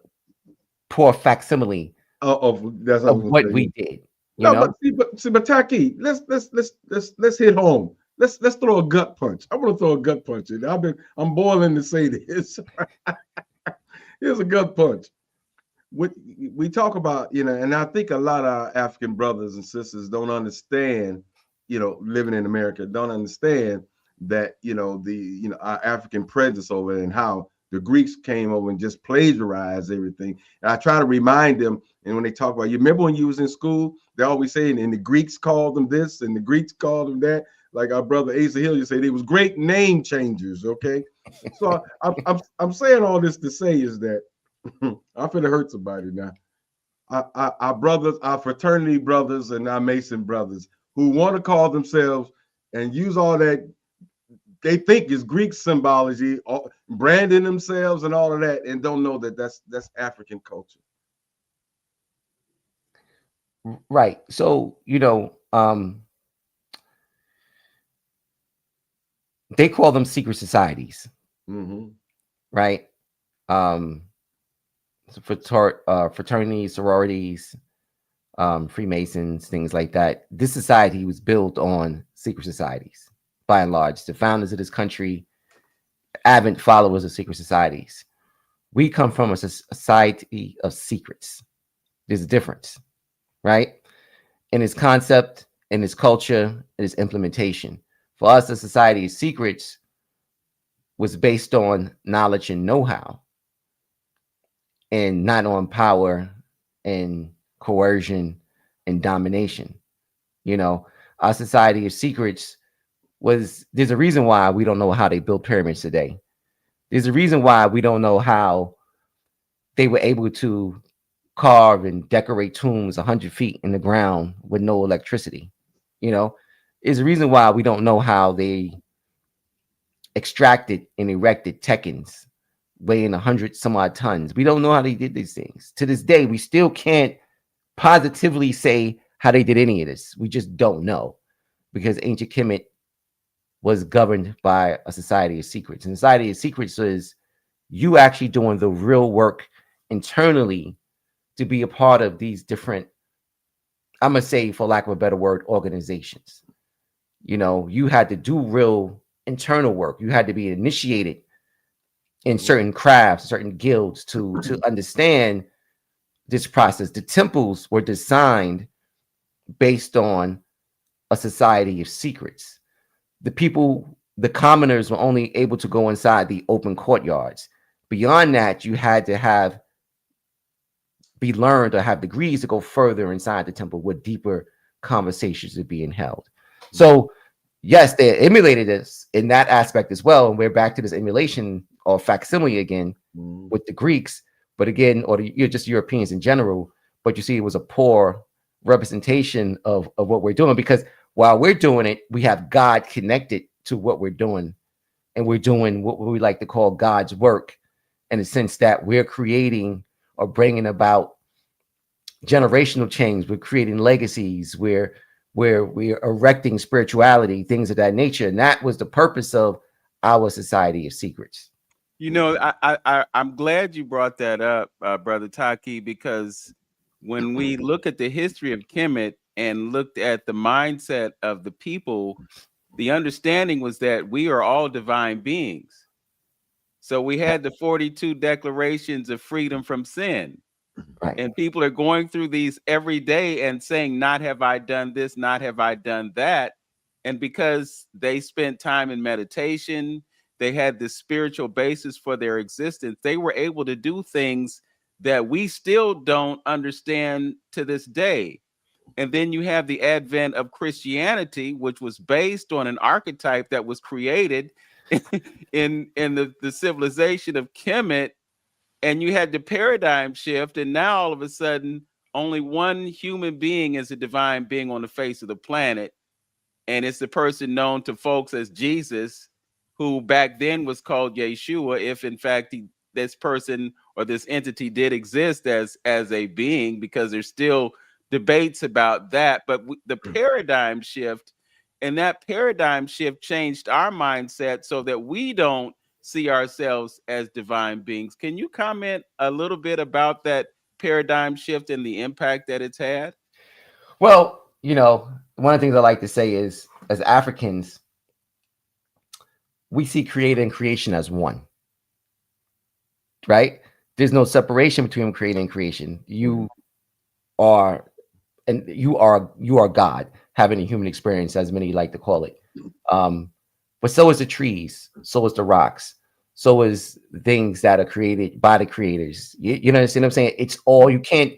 poor facsimile of what we did. You know? but Taaqiy, let's hit home. Let's throw a gut punch. I want to throw a gut punch. I'm boiling to say this. Here's a gut punch. We talk about, you know, and I think a lot of our African brothers and sisters don't understand, you know, living in America, don't understand that, you know, our African presence over there and how the Greeks came over and just plagiarized everything. And I try to remind them, and when they talk about, you remember when you was in school, they always saying, and the Greeks called them this, and the Greeks called them that. Like our brother Asa Hill, you say they was great name changers. Okay, so I'm saying all this to say is that I'm finna hurt somebody now. Our brothers, our fraternity brothers, and our Mason brothers who want to call themselves and use all that they think is Greek symbology, branding themselves and all of that, and don't know that that's African culture. Right. So, you know, they call them secret societies, right? Fraternities, sororities, Freemasons, things like that. This society was built on secret societies, by and large. The founders of this country, avid followers of secret societies. We come from a society of secrets. There's a difference, right? In its concept, in its culture, in its implementation. For us, the society of secrets was based on knowledge and know-how, and not on power and coercion and domination. You know, our society of secrets there's a reason why we don't know how they built pyramids today. There's a reason why we don't know how they were able to carve and decorate tombs 100 feet in the ground with no electricity. You know, there's a reason why we don't know how they extracted and erected Tekkens weighing 100 some odd tons. We don't know how they did these things. To this day, we still can't positively say how they did any of this. We just don't know, because ancient Kemet was governed by a society of secrets. And society of secrets is you actually doing the real work internally to be a part of these different, I'm gonna say, for lack of a better word, organizations. You know, you had to do real internal work. You had to be initiated in certain crafts, certain guilds to understand this process. The temples were designed based on a society of secrets. The people, the commoners, were only able to go inside the open courtyards. Beyond that, you had to be learned or have degrees to go further inside the temple where deeper conversations are being held. So yes, they emulated us in that aspect as well. And we're back to this emulation or facsimile again with the Greeks, but again, or just Europeans in general. But you see, it was a poor representation of what we're doing, because while we're doing it, we have God connected to what we're doing. And we're doing what we like to call God's work, in the sense that we're creating or bringing about generational change. We're creating legacies. We're erecting spirituality, things of that nature. And that was the purpose of our society of secrets. You know, I'm glad you brought that up, Brother Taaqiy, because when we look at the history of Kemet and looked at the mindset of the people, the understanding was that we are all divine beings. So we had the 42 declarations of freedom from sin. Right. And people are going through these every day and saying, not have I done this, not have I done that. And because they spent time in meditation, They had this spiritual basis for their existence. They were able to do things that we still don't understand to this day. And then you have the advent of Christianity, which was based on an archetype that was created in the civilization of Kemet. And you had the paradigm shift, and now all of a sudden, only one human being is a divine being on the face of the planet, and it's the person known to folks as Jesus, who back then was called Yeshua, if in fact this person or this entity did exist as a being, because there's still debates about that. But the paradigm shift, and that paradigm shift changed our mindset so that we don't see ourselves as divine beings. Can you comment a little bit about that paradigm shift and the impact that it's had? Well, one of the things I like to say is, as Africans, we see creator and creation as one, right? There's no separation between creator and creation. You are God, having a human experience, as many like to call it. But so is the trees, so is the rocks, so is things that are created by the creators. You understand what I'm saying? It's all, you can't,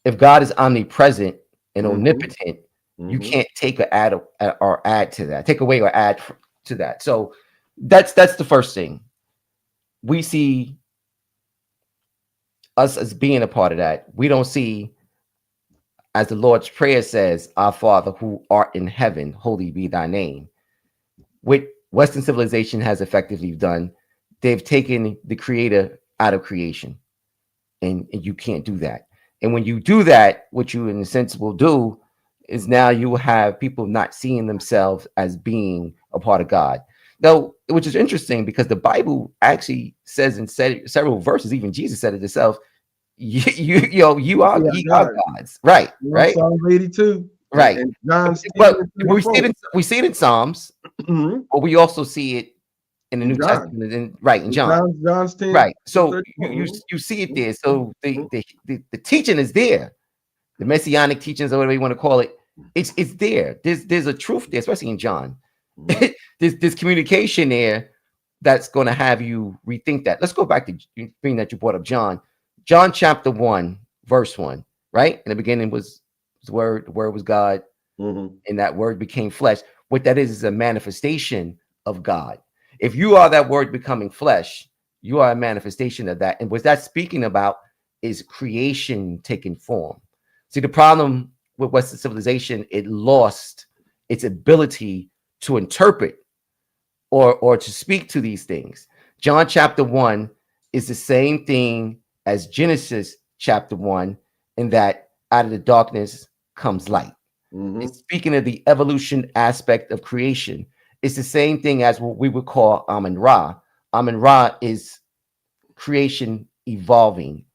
if God is omnipresent and omnipotent, you can't take or add to that, take away or add to that. So that's the first thing. We see us as being a part of that. We don't see, as the Lord's Prayer says, "Our Father who art in heaven, holy be thy name." What Western civilization has effectively done, they've taken the creator out of creation, and you can't do that. And when you do that, what you in a sense will do is now you will have people not seeing themselves as being a part of God. Now, which is interesting, because the Bible actually says in several verses, even Jesus said it himself, you are gods. Right. Right. Psalm 82. Right. And John's well, we see it in Psalms, but we also see it in the New Testament, in John. John's 10. Right. So you see it there. So the teaching is there. The messianic teachings, or whatever you want to call it, it's there. There's a truth there, especially in John. There's communication there that's going to have you rethink that. Let's go back to being that you brought up John chapter 1, verse 1. Right. In the beginning was the word was God, and that word became flesh. What that is a manifestation of God. If you are that word becoming flesh, you are a manifestation of that. And what that's speaking about is creation taking form. See, the problem with Western civilization, it lost its ability to interpret or to speak to these things. John chapter 1 is the same thing as Genesis chapter 1, in that out of the darkness comes light. It's speaking of the evolution aspect of creation. It's the same thing as what we would call Amun Ra. Amun Ra is creation evolving.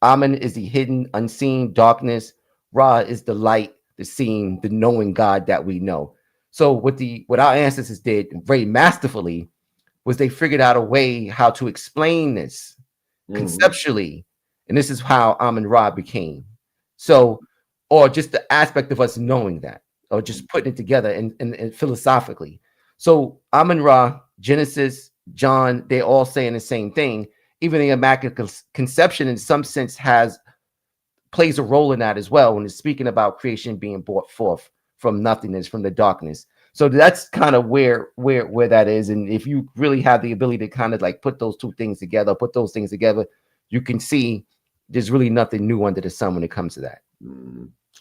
Amun is the hidden, unseen darkness. Ra is the light, the seen, the knowing God that we know. So what our ancestors did very masterfully was they figured out a way how to explain this conceptually. And this is how Amun Ra became. So, or just the aspect of us knowing that, or just putting it together and philosophically. So Amun Ra, Genesis, John, they're all saying the same thing. Even the Immaculate Conception, in some sense, plays a role in that as well, when it's speaking about creation being brought forth from nothingness, from the darkness. So that's kind of where that is. And if you really have the ability to kind of like put those things together, you can see there's really nothing new under the sun when it comes to that.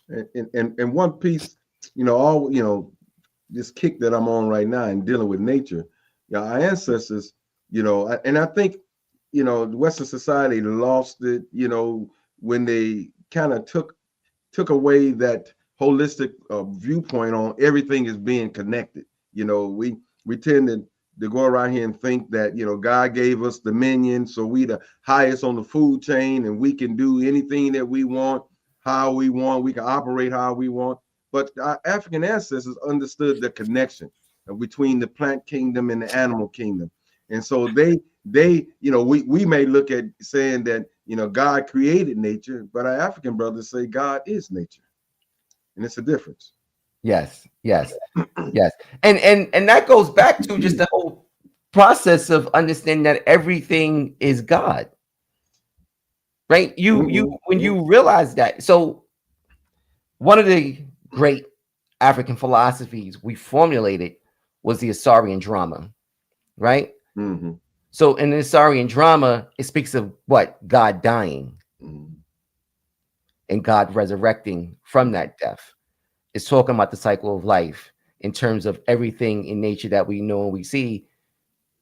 And one piece, this kick that I'm on right now and dealing with nature, our ancestors, and I think, the Western society lost it, when they kind of took away that holistic viewpoint on everything is being connected. We tend to go around here and think that, God gave us dominion, so we the highest on the food chain, and we can do anything that we want, how we want, we can operate how we want. But our African ancestors understood the connection between the plant kingdom and the animal kingdom. And so they we may look at saying that, God created nature, but our African brothers say God is nature. And it's a difference. Yes. And that goes back to just the whole process of understanding that everything is God. Right? When you realize that. So one of the great African philosophies we formulated was the Asarian drama, right? Mm-hmm. So in the Asarian drama, it speaks of what? God dying and God resurrecting from that death. It's talking about the cycle of life in terms of everything in nature that we know and we see.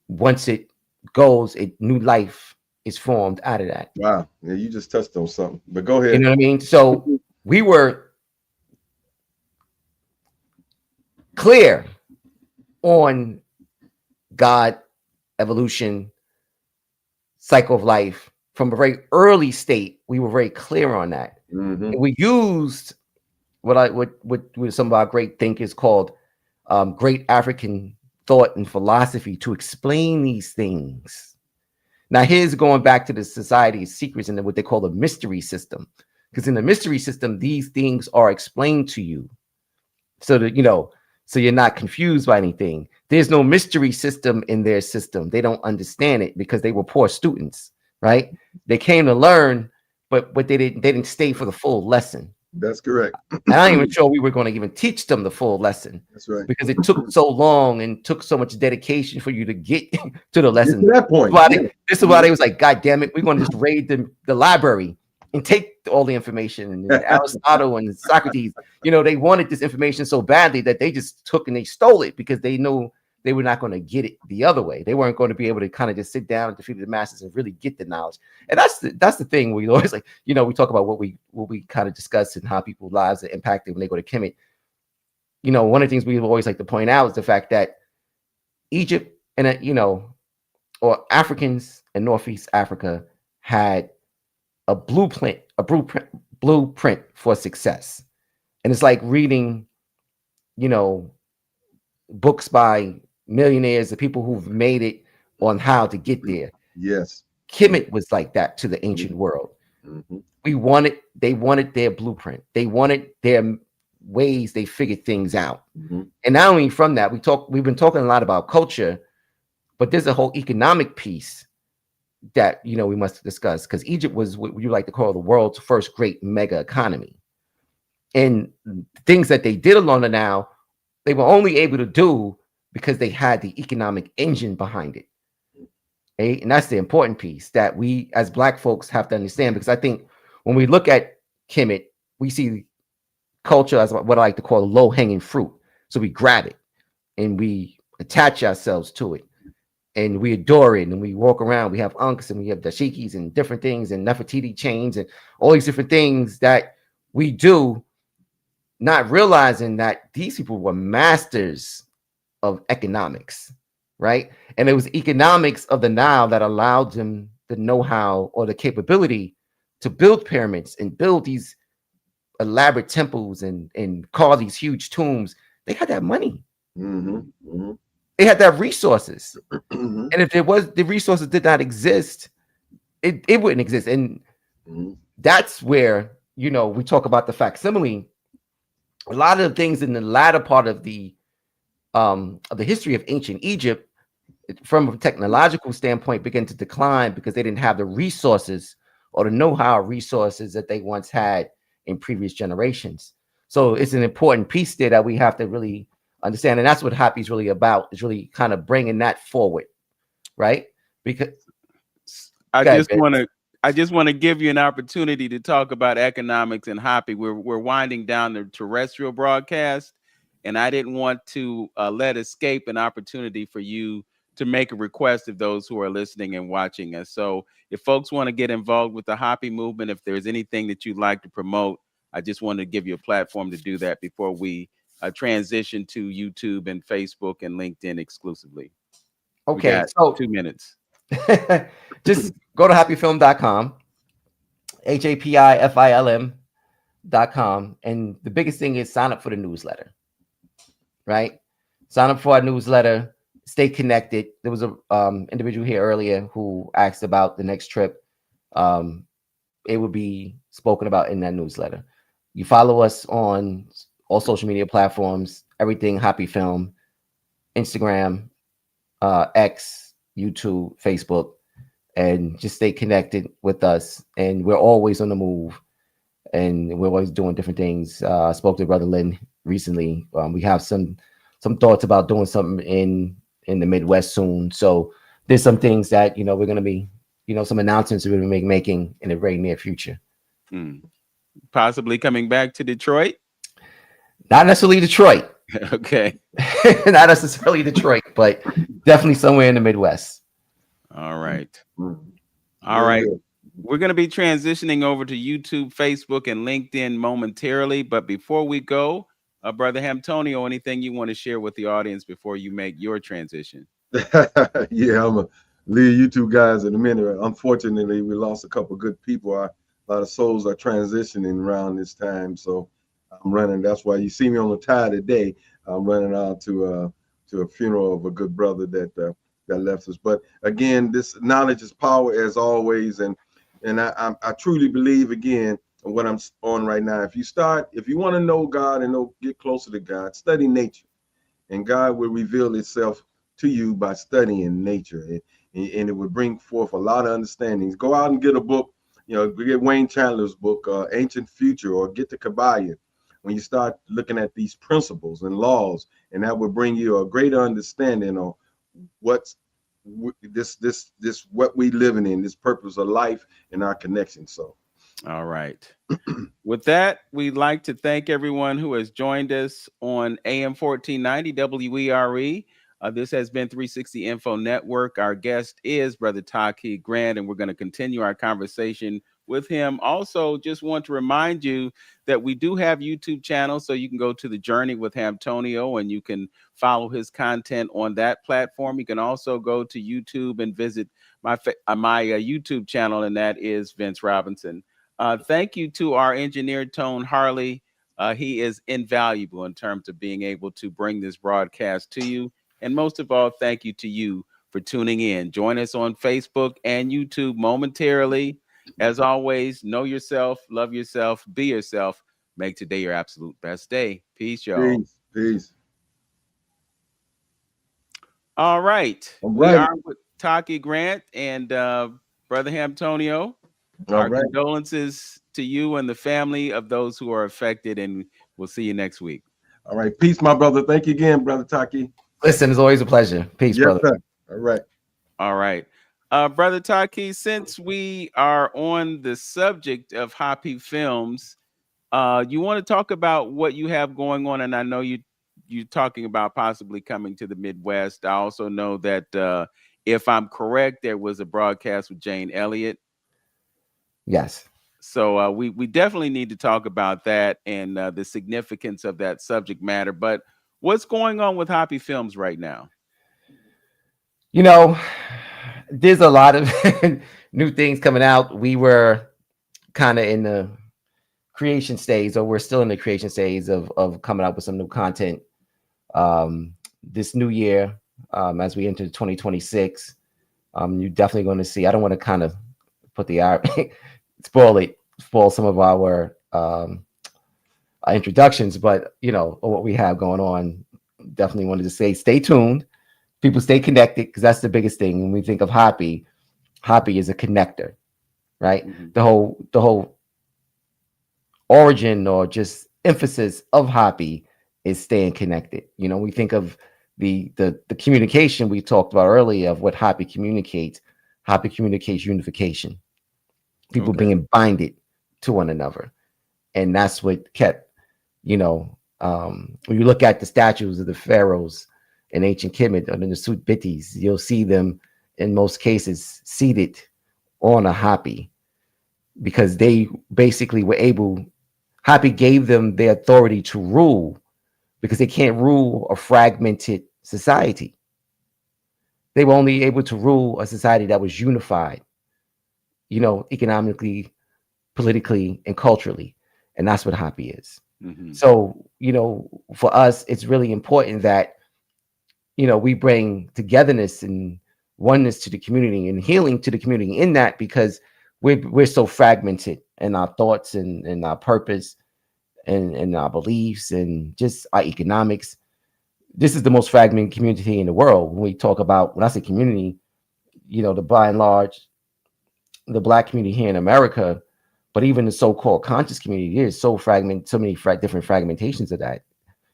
Once it goes, new life is formed out of that. Wow. Yeah, you just touched on something. But go ahead. You know what I mean? So we were clear on God, evolution, cycle of life from a very early state. We were very clear on that. Mm-hmm. And we used what some of our great thinkers called great African thought and philosophy to explain these things. Now, here's going back to the Society of Secrets and what they call the mystery system. Because in the mystery system, these things are explained to you so that, so you're not confused by anything. There's no mystery system in their system. They don't understand it because they were poor students, right? They came to learn, but they didn't stay for the full lesson. That's correct. And I'm not even sure we were going to even teach them the full lesson. That's right. Because it took so long and took so much dedication for you to get to the lesson. Get to that point. This is why they was like, God damn it, we're going to just raid the library and take all the information. And Aristotle and Socrates, they wanted this information so badly that they just took and they stole it because they know they were not going to get it the other way. They weren't going to be able to kind of just sit down and defeat the masses and really get the knowledge. And that's the thing we always like, we talk about what we kind of discuss and how people's lives are impacted when they go to Kemet. One of the things we always like to point out is the fact that Egypt and, or Africans in Northeast Africa had a blueprint for success. And it's like reading, books by millionaires, the people who've made it on how to get there. Yes. Kemet was like that to the ancient world. Mm-hmm. They wanted their blueprint. They wanted their ways they figured things out. Mm-hmm. And not only from that, we've been talking a lot about culture, but there's a whole economic piece that we must discuss, because Egypt was what you like to call the world's first great mega economy. And things that they did along the Nile, they were only able to do because they had the economic engine behind it. Okay? And that's the important piece that we as Black folks have to understand, because I think when we look at Kemet, we see culture as what I like to call low-hanging fruit. So we grab it and we attach ourselves to it and we adore it and we walk around. We have unks and we have dashikis and different things and Nefertiti chains and all these different things that we do, not realizing that these people were masters of economics, right? And it was economics of the Nile that allowed them the know-how or the capability to build pyramids and build these elaborate temples and carve these huge tombs. They had that money. Mm-hmm. Mm-hmm. They had that resources. Mm-hmm. And if the resources did not exist, it wouldn't exist. And that's where, we talk about the facsimile. A lot of the things in the latter part of the history of ancient Egypt, from a technological standpoint, began to decline because they didn't have the resources or the know-how resources that they once had in previous generations. So it's an important piece there that we have to really understand. And that's what Hapi is really about, is really kind of bringing that forward, right? Because I just want to give you an opportunity to talk about economics and Hapi. We're winding down the terrestrial broadcast, and I didn't want to let escape an opportunity for you to make a request of those who are listening and watching us. So if folks want to get involved with the Hapi movement, if there's anything that you'd like to promote, I just wanted to give you a platform to do that before we transition to YouTube and Facebook and LinkedIn exclusively. Okay, so 2 minutes. Just go to happyfilm.com, HAPIFILM.com. And the biggest thing is sign up for the newsletter, right? Sign up for our newsletter. Stay connected. There was a individual here earlier who asked about the next trip. It would be spoken about in that newsletter. You follow us on all social media platforms, everything Hapi Film, Instagram, X, YouTube, Facebook, and just stay connected with us. And we're always on the move, and we're always doing different things. I spoke to Brother Lynn recently. We have some thoughts about doing something in the Midwest soon. So there's some things that we're going to be, some announcements we're going to be making in the very near future. Possibly coming back to Detroit. Not necessarily Detroit. Okay. Not necessarily Detroit, but definitely somewhere in the Midwest. All right. All right. We're going to be transitioning over to YouTube, Facebook, and LinkedIn momentarily. But before we go, Brother Antonio, anything you want to share with the audience before you make your transition? Yeah, I'm going to leave you two guys in a minute. Unfortunately, we lost a couple of good people. A lot of souls are transitioning around this time. So I'm running. That's why you see me on the tie today. I'm running out to a funeral of a good brother that left us. But again, this knowledge is power, as always, and I truly believe, again, in what I'm on right now. If you want to know God and get closer to God, study nature, and God will reveal itself to you by studying nature, and it will bring forth a lot of understandings. Go out and get a book, get Wayne Chandler's book, Ancient Future, or get the Kabbalah. When you start looking at these principles and laws, and that will bring you a greater understanding of what's what we living in, this purpose of life and our connection. So, all right. With that, we'd like to thank everyone who has joined us on AM 1490 WERE. This has been 360 Info Network. Our guest is Brother Taaqiy Grant, and we're going to continue our conversation with him. Also, just want to remind you that we do have YouTube channels, so you can go to The Journey with Antonio, and you can follow his content on that platform. You can also go to YouTube and visit my YouTube channel, and that is Vince Robinson. Thank you to our engineer, Tone Harley. He is invaluable in terms of being able to bring this broadcast to you. And most of all, thank you to you for tuning in. Join us on Facebook and YouTube momentarily. As always, know yourself, love yourself, be yourself. Make today your absolute best day. Peace, y'all. Peace. All right. All we right. are with Taaqiy Grant and Brother Antonio. Our condolences to you and the family of those who are affected, and we'll see you next week. All right. Peace, my brother. Thank you again, Brother Taaqiy. Listen, it's always a pleasure. Peace, brother. Sir. All right. All right. Brother Taaqiy, since we are on the subject of Hapi Films, you want to talk about what you have going on, and I know you're talking about possibly coming to the Midwest. I also know that if I'm correct, there was a broadcast with Jane Elliot. Yes. So we definitely need to talk about that and the significance of that subject matter. But what's going on with Hapi Films right now? There's a lot of new things coming out. We were kind of in the creation stage, or we're still in the creation stage of coming up with some new content. This new year, as we enter 2026, you're definitely going to see. I don't want to kind of put the spoil some of our introductions, but what we have going on. Definitely wanted to say, stay tuned. People stay connected, because that's the biggest thing. When we think of Hapi is a connector, right? Mm-hmm. The whole origin or just emphasis of Hapi is staying connected. We think of the communication we talked about earlier of what Hapi communicates. Hapi communicates unification. People being binded to one another. And that's what kept, when you look at the statues of the pharaohs in ancient Kemet or in the Sut Bitis, you'll see them in most cases seated on a Hapi, because they basically were Hapi gave them the authority to rule, because they can't rule a fragmented society. They were only able to rule a society that was unified, economically, politically, and culturally. And that's what Hapi is. Mm-hmm. So, for us, it's really important that, we bring togetherness and oneness to the community and healing to the community in that, because we're so fragmented in our thoughts and our purpose and our beliefs and just our economics. This is the most fragmented community in the world. When I say community, the by and large, the Black community here in America, but even the so-called conscious community is so fragmented, so many different fragmentations of that.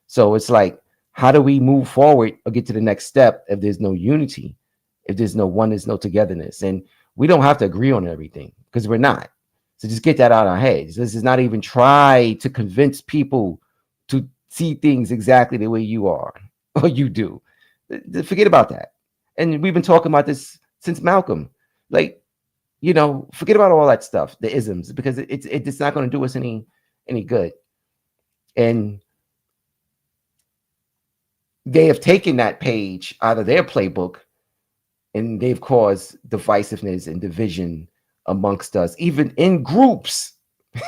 So it's like, how do we move forward or get to the next step if there's no unity, if there's no oneness, no togetherness? And we don't have to agree on everything because we're not. So just get that out of our heads. This is not even try to convince people to see things exactly the way you are or you do. Forget about that. And we've been talking about this since Malcolm. Like, forget about all that stuff, the isms, because it's not going to do us any good. And they have taken that page out of their playbook, and they've caused divisiveness and division amongst us, even in groups.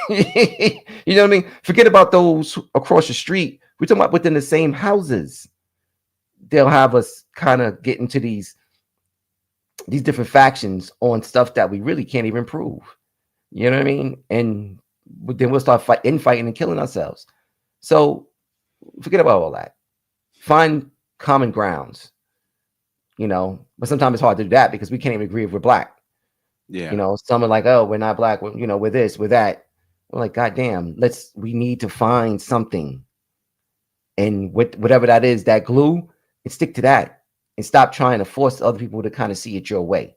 You know what I mean? Forget about those across the street. We're talking about within the same houses. They'll have us kind of get into these different factions on stuff that we really can't even prove. You know what I mean? And then we'll start fighting and killing ourselves. So forget about all that. Find common grounds, but sometimes it's hard to do that because we can't even agree if we're Black. Yeah. Some are like, oh, we're not Black. We're this, we're that. We're like, God damn, we need to find something. And whatever that is, that glue, and stick to that and stop trying to force other people to kind of see it your way.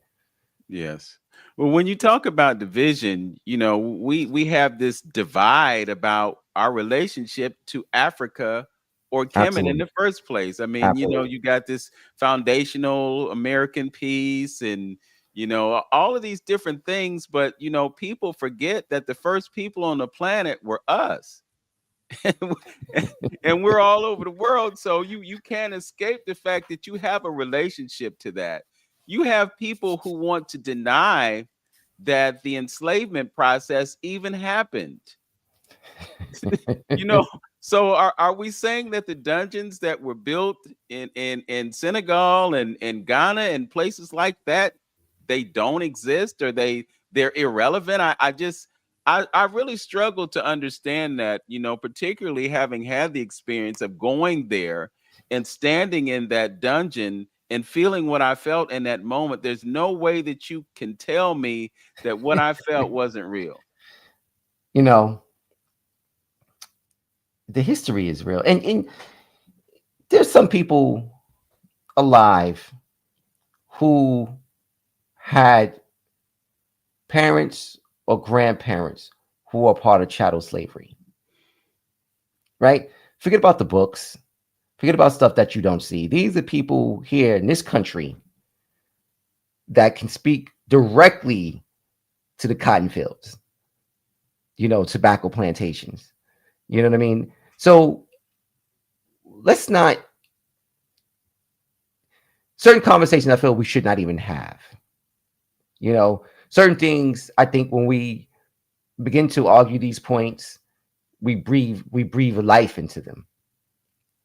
Yes. Well, when you talk about division, we have this divide about our relationship to Africa or Kemet in Absolutely. the first place. I mean, Absolutely. you got this foundational American piece and, all of these different things. But, people forget that the first people on the planet were us. And we're all over the world. So you can't escape the fact that you have a relationship to that. You have people who want to deny that the enslavement process even happened. So are we saying that the dungeons that were built in Senegal and Ghana and places like that, they don't exist, or they're irrelevant? I really struggle to understand that, particularly having had the experience of going there and standing in that dungeon and feeling what I felt in that moment. There's no way that you can tell me that what I felt wasn't real. The history is real. And there's some people alive who had parents or grandparents who are part of chattel slavery, right? Forget about the books. Forget about stuff that you don't see. These are people here in this country that can speak directly to the cotton fields, tobacco plantations. You know what I mean? So let's not, certain conversations I feel we should not even have. Certain things, I think when we begin to argue these points, we breathe life into them,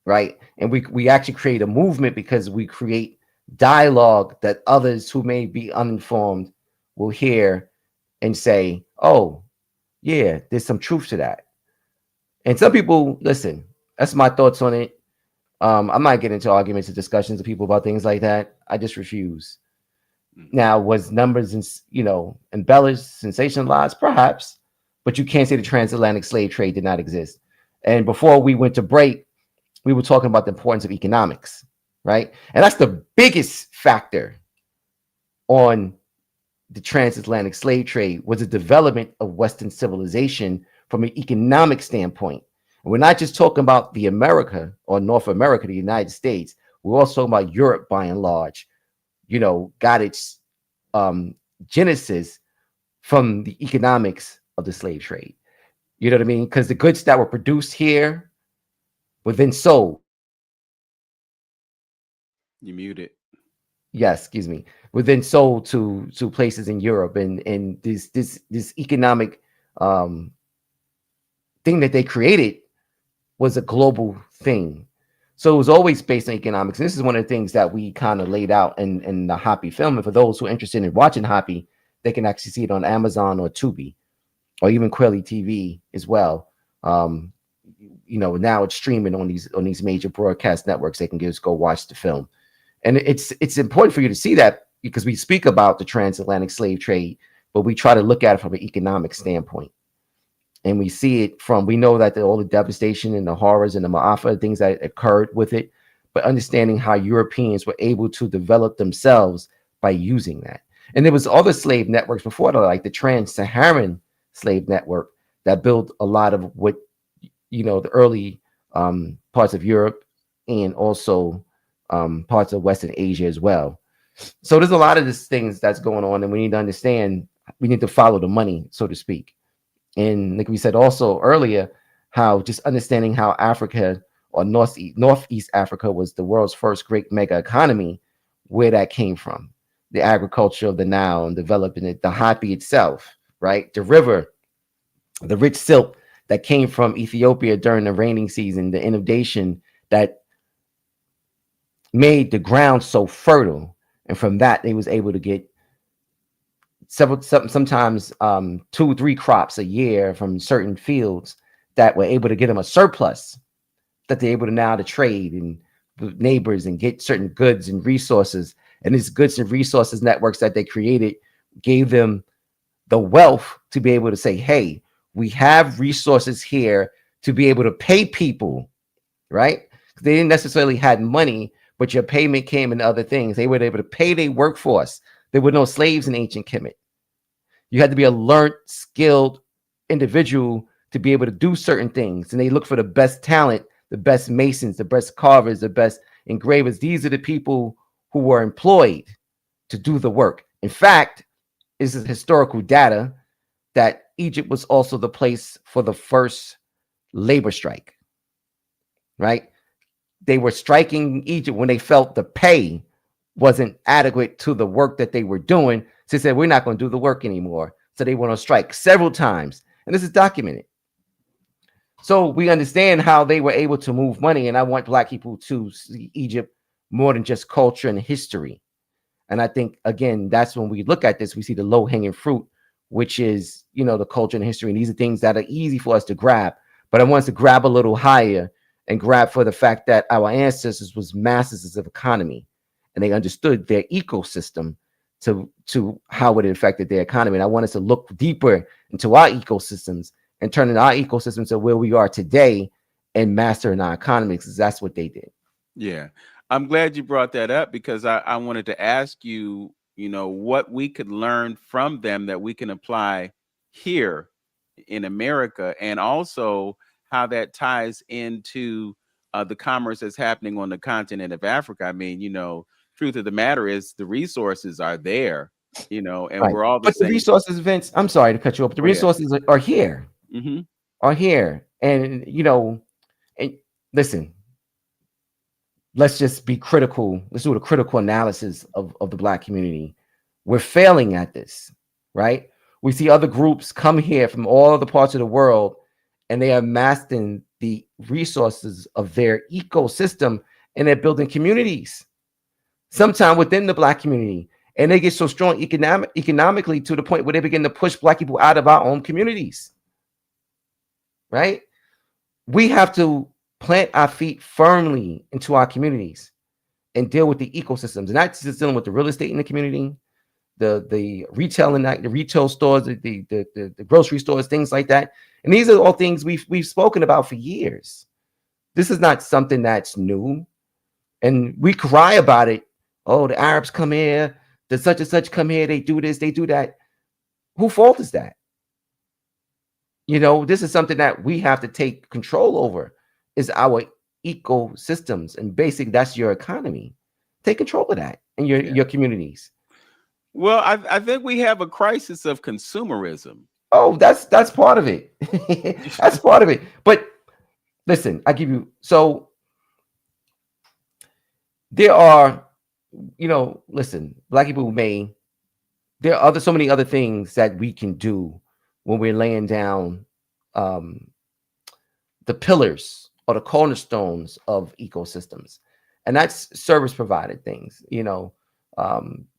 right? And we actually create a movement because we create dialogue that others who may be uninformed will hear and say, oh, yeah, there's some truth to that. And some people, listen, that's my thoughts on it. I'm not getting into arguments and discussions with people about things like that. I just refuse. Now, was numbers embellished, sensationalized? Perhaps, but you can't say the transatlantic slave trade did not exist. And before we went to break, we were talking about the importance of economics, right? And that's the biggest factor on the transatlantic slave trade, was the development of Western civilization from an economic standpoint. And we're not just talking about the America or North America, the United States. We're also talking about Europe by and large, got its genesis from the economics of the slave trade. You know what I mean? Because the goods that were produced here were then sold. You muted. Yes, excuse me. Were then sold to places in Europe, and this economic thing that they created was a global thing. So it was always based on economics. And this is one of the things that we kind of laid out in the Hapi film. And for those who are interested in watching Hapi, they can actually see it on Amazon or Tubi, or even Quelly TV as well. Now it's streaming on these major broadcast networks. They can just go watch the film. And it's important for you to see that because we speak about the transatlantic slave trade, but we try to look at it from an economic standpoint. And we see it from, we know that all the devastation and the horrors and the ma'afa, things that occurred with it, but understanding how Europeans were able to develop themselves by using that. And there was other slave networks before that, like the Trans-Saharan slave network that built a lot of what, the early parts of Europe and also parts of Western Asia as well. So there's a lot of these things that's going on, and we need to understand, we need to follow the money, so to speak. And like we said also earlier, how just understanding how Africa or Northeast Africa was the world's first great mega economy, where that came from. The agriculture of the Nile and developing it, the Hapi itself, right? The river, the rich silk that came from Ethiopia during the raining season, the inundation that made the ground so fertile. And from that, they was able to get sometimes 2-3 crops a year from certain fields that were able to get them a surplus that they're able to now to trade and neighbors and get certain goods and resources. And these goods and resources networks that they created gave them the wealth to be able to say, hey, we have resources here to be able to pay people, right? They didn't necessarily had money, but your payment came in other things. They were able to pay their workforce. There were no slaves in ancient Kemet. You had to be a learned, skilled individual to be able to do certain things. And they look for the best talent, the best masons, the best carvers, the best engravers. These are the people who were employed to do the work. In fact, this is historical data that Egypt was also the place for the first labor strike, right? They were striking Egypt when they felt the pay wasn't adequate to the work that they were doing. So they said, we're not going to do the work anymore. So they went on strike several times. And this is documented. So we understand how they were able to move money. And I want Black people to see Egypt more than just culture and history. And I think, again, that's when we look at this, we see the low-hanging fruit, which is, the culture and history. And these are things that are easy for us to grab. But I want us to grab a little higher and grab for the fact that our ancestors was masters of economy. And they understood their ecosystem to how it affected their economy. And I want us to look deeper into our ecosystems and turning our ecosystem to where we are today and mastering our economy, because that's what they did. Yeah. I'm glad you brought that up, because I wanted to ask you, what we could learn from them that we can apply here in America, and also how that ties into the commerce that's happening on the continent of Africa. I mean, truth of the matter is the resources are there, and Right. we're all the But same. the resources, Vince, I'm sorry to cut you off, but the resources are here. Mm-hmm. Are here. And, and listen, let's just be critical. Let's do a critical analysis of the Black community. We're failing at this, right? We see other groups come here from all other parts of the world, and they are mastering the resources of their ecosystem, and they're building communities, sometimes within the Black community. And they get so strong economically to the point where they begin to push Black people out of our own communities, right? We have to plant our feet firmly into our communities and deal with the ecosystems, and not just dealing with the real estate in the community, the retail and the retail stores, the grocery stores, things like that. And these are all things we've spoken about for years. This is not something that's new, and we cry about it. Oh, the Arabs come here, the such and such come here, they do this, they do that. Whose fault is that? This is something that we have to take control over, is our ecosystems. And basically, that's your economy. Take control of that in your communities. Well, I think we have a crisis of consumerism. Oh, that's part of it. That's part of it. But listen, I give you, so there are, listen, Black people there are so many other things that we can do when we're laying down the pillars or the cornerstones of ecosystems. And that's service provided things,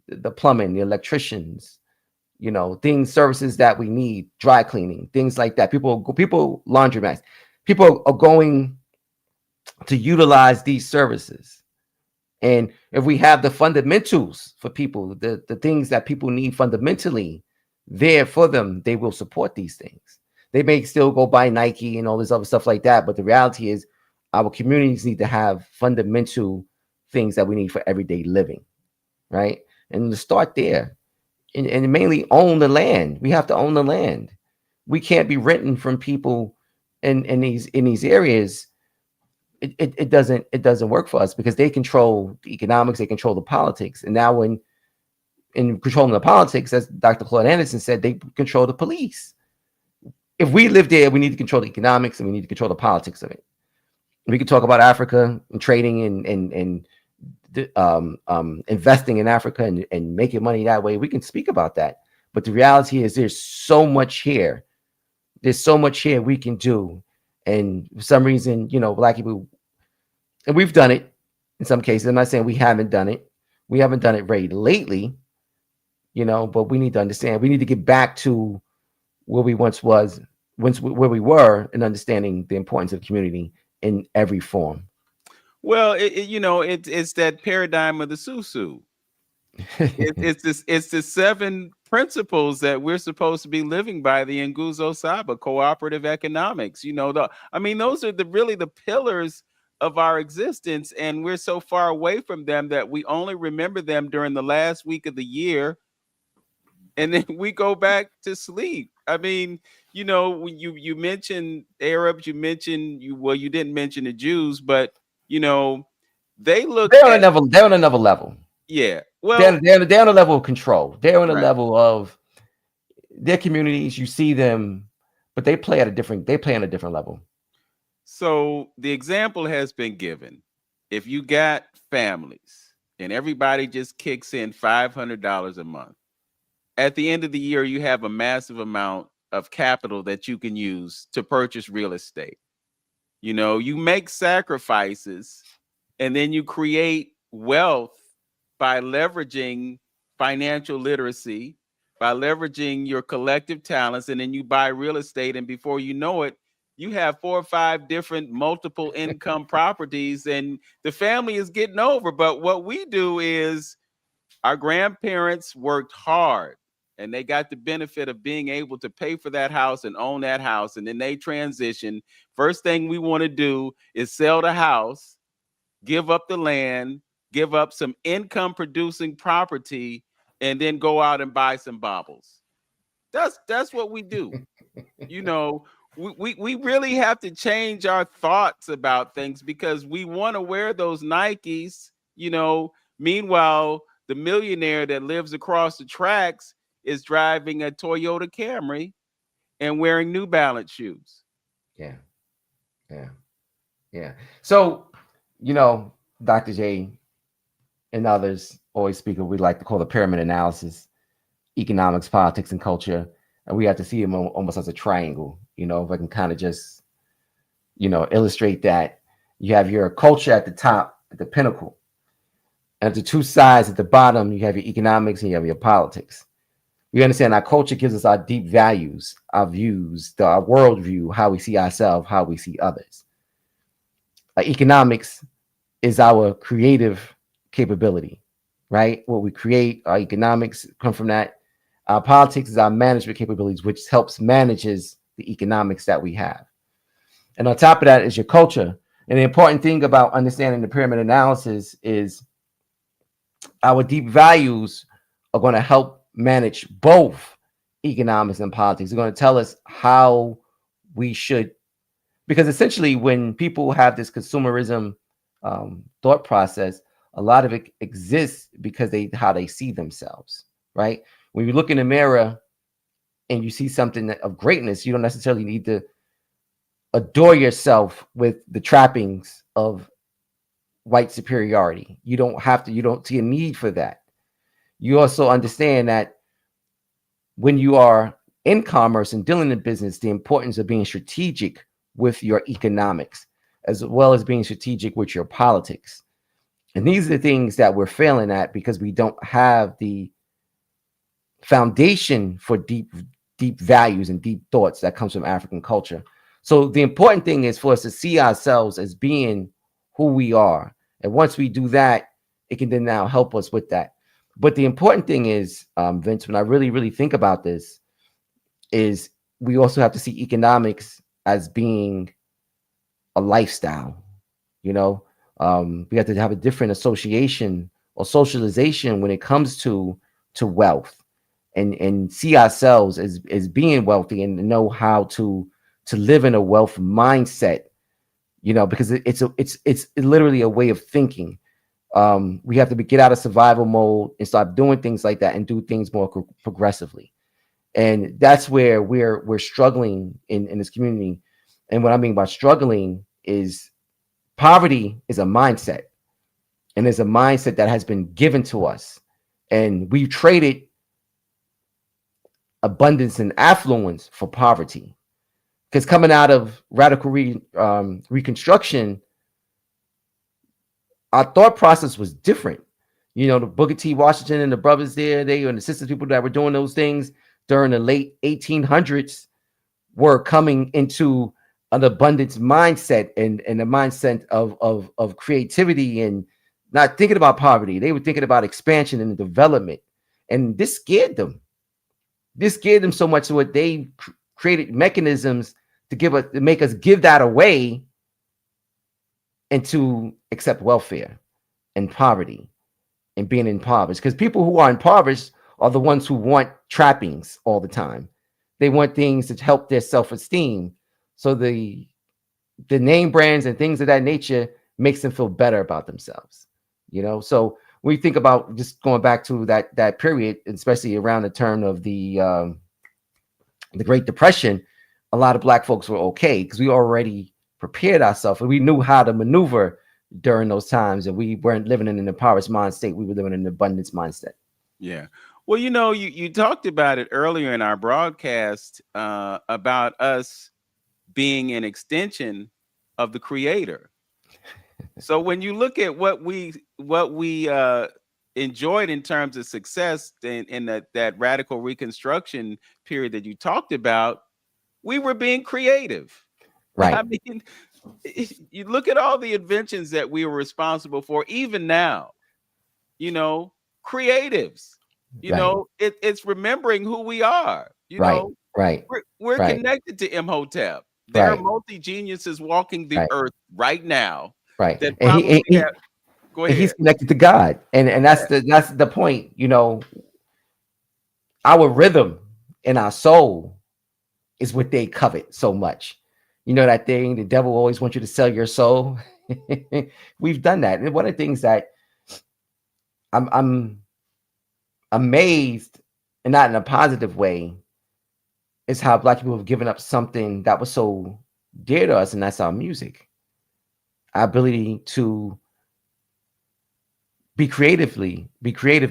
the plumbing, the electricians, services that we need, dry cleaning, things like that. People laundromats, people are going to utilize these services. And if we have the fundamentals for people, the things that people need fundamentally there for them, they will support these things. They may still go buy Nike and all this other stuff like that, but the reality is our communities need to have fundamental things that we need for everyday living, right? And to start there, and mainly own the land. We have to own the land. We can't be renting from people in these areas. It doesn't work for us because they control the economics, they control the politics, and now when in controlling the politics, as Dr. Claude Anderson said, they control the police. If we live there, we need to control the economics and we need to control the politics of it. We can talk about Africa and trading and investing in Africa and making money that way. We can speak about that. But the reality is there's so much here. There's so much here we can do. And for some reason, Black people, and we've done it in some cases. I'm not saying we haven't done it. We haven't done it very lately, but we need to understand. We need to get back to where we once was, where we were, and understanding the importance of community in every form. Well, it's that paradigm of the susu. It's the 7 principles that we're supposed to be living by, the Nguzo Saba, cooperative economics. Those are really the pillars of our existence, and we're so far away from them that we only remember them during the last week of the year, and then we go back to sleep. When you mentioned Arabs, you didn't mention the Jews, but they look they're on another level. Yeah. Well, they're on a level of control. They're on a right. level of their communities. You see them, but they play on a different level. So the example has been given. If you got families and everybody just kicks in $500 a month, at the end of the year, you have a massive amount of capital that you can use to purchase real estate. You make sacrifices and then you create wealth by leveraging financial literacy, by leveraging your collective talents, and then you buy real estate, and before you know it, you have 4 or 5 different multiple income properties, and the family is getting over. But what we do is our grandparents worked hard, and they got the benefit of being able to pay for that house and own that house, and then they transition. First thing we want to do is sell the house, give up the land, give up some income producing property, and then go out and buy some baubles. That's what we do. We really have to change our thoughts about things because we want to wear those Nikes. Meanwhile, the millionaire that lives across the tracks is driving a Toyota Camry and wearing New Balance shoes. Yeah. So, Dr. J and others always speak of what we like to call the pyramid analysis, economics, politics, and culture. And we have to see them almost as a triangle, if I can kind of just, illustrate that. You have your culture at the top, at the pinnacle. And at the 2 sides at the bottom, you have your economics and you have your politics. We understand our culture gives us our deep values, our views, our worldview, how we see ourselves, how we see others. Our economics is our creative capability, right? What we create, our economics come from that. Our politics is our management capabilities, which helps manages the economics that we have. And on top of that is your culture. And the important thing about understanding the pyramid analysis is our deep values are going to help manage both economics and politics. They're going to tell us how we should, because essentially when people have this consumerism thought process, a lot of it exists because how they see themselves, right? When you look in the mirror and you see something of greatness, you don't necessarily need to adore yourself with the trappings of white superiority. You don't see a need for that. You also understand that when you are in commerce and dealing in business, the importance of being strategic with your economics, as well as being strategic with your politics. And these are the things that we're failing at because we don't have the foundation for deep values and deep thoughts that comes from African culture. So the important thing is for us to see ourselves as being who we are. And once we do that, it can then now help us with that. But the important thing is, Vince, when I really think about this, is we also have to see economics as being a lifestyle. You know, we have to have a different association or socialization when it comes to wealth, and see ourselves as being wealthy and know how to live in a wealth mindset. You know, because it's literally a way of thinking. We have to get out of survival mode and start doing things like that and do things more progressively. And that's where we're struggling in this community. And what I mean by struggling is poverty is a mindset, and it's a mindset that has been given to us, and we've traded abundance and affluence for poverty. Because coming out of radical reconstruction, our thought process was different. You know, the Booker T. Washington and the brothers there, they and the sisters, people that were doing those things during the late 1800s were coming into an abundance mindset and a mindset of creativity and not thinking about poverty. They were thinking about expansion and development. And this scared them. This scared them so much so that they created mechanisms to make us give that away and to accept welfare and poverty and being impoverished. Because people who are impoverished are the ones who want trappings all the time. They want things to help their self-esteem. So the name brands and things of that nature makes them feel better about themselves. You know, so when we think about just going back to that period, especially around the turn of the Great Depression, a lot of Black folks were okay because we already prepared ourselves and we knew how to maneuver during those times, and we weren't living in an impoverished mind state. We were living in an abundance mindset. Yeah. Well, you know, you talked about it earlier in our broadcast about us being an extension of the Creator. So when you look at what we enjoyed in terms of success in that radical reconstruction period that you talked about, we were being creative. Right. I mean, you look at all the inventions that we were responsible for, even now, you know, creatives, you Right. know, it's remembering who we are, you Right. know, Right. we're Right. connected to Imhotep. There are Right. multi-geniuses walking the Right. earth right now Right. that And probably have, go and he's ahead. connected to God. And that's the point. You know, our rhythm in our soul is what they covet so much. You know that thing, the devil always wants you to sell your soul. We've done that. And one of the things that I'm amazed, and not in a positive way, is how Black people have given up something that was so dear to us, and that's our music. Our ability to be creative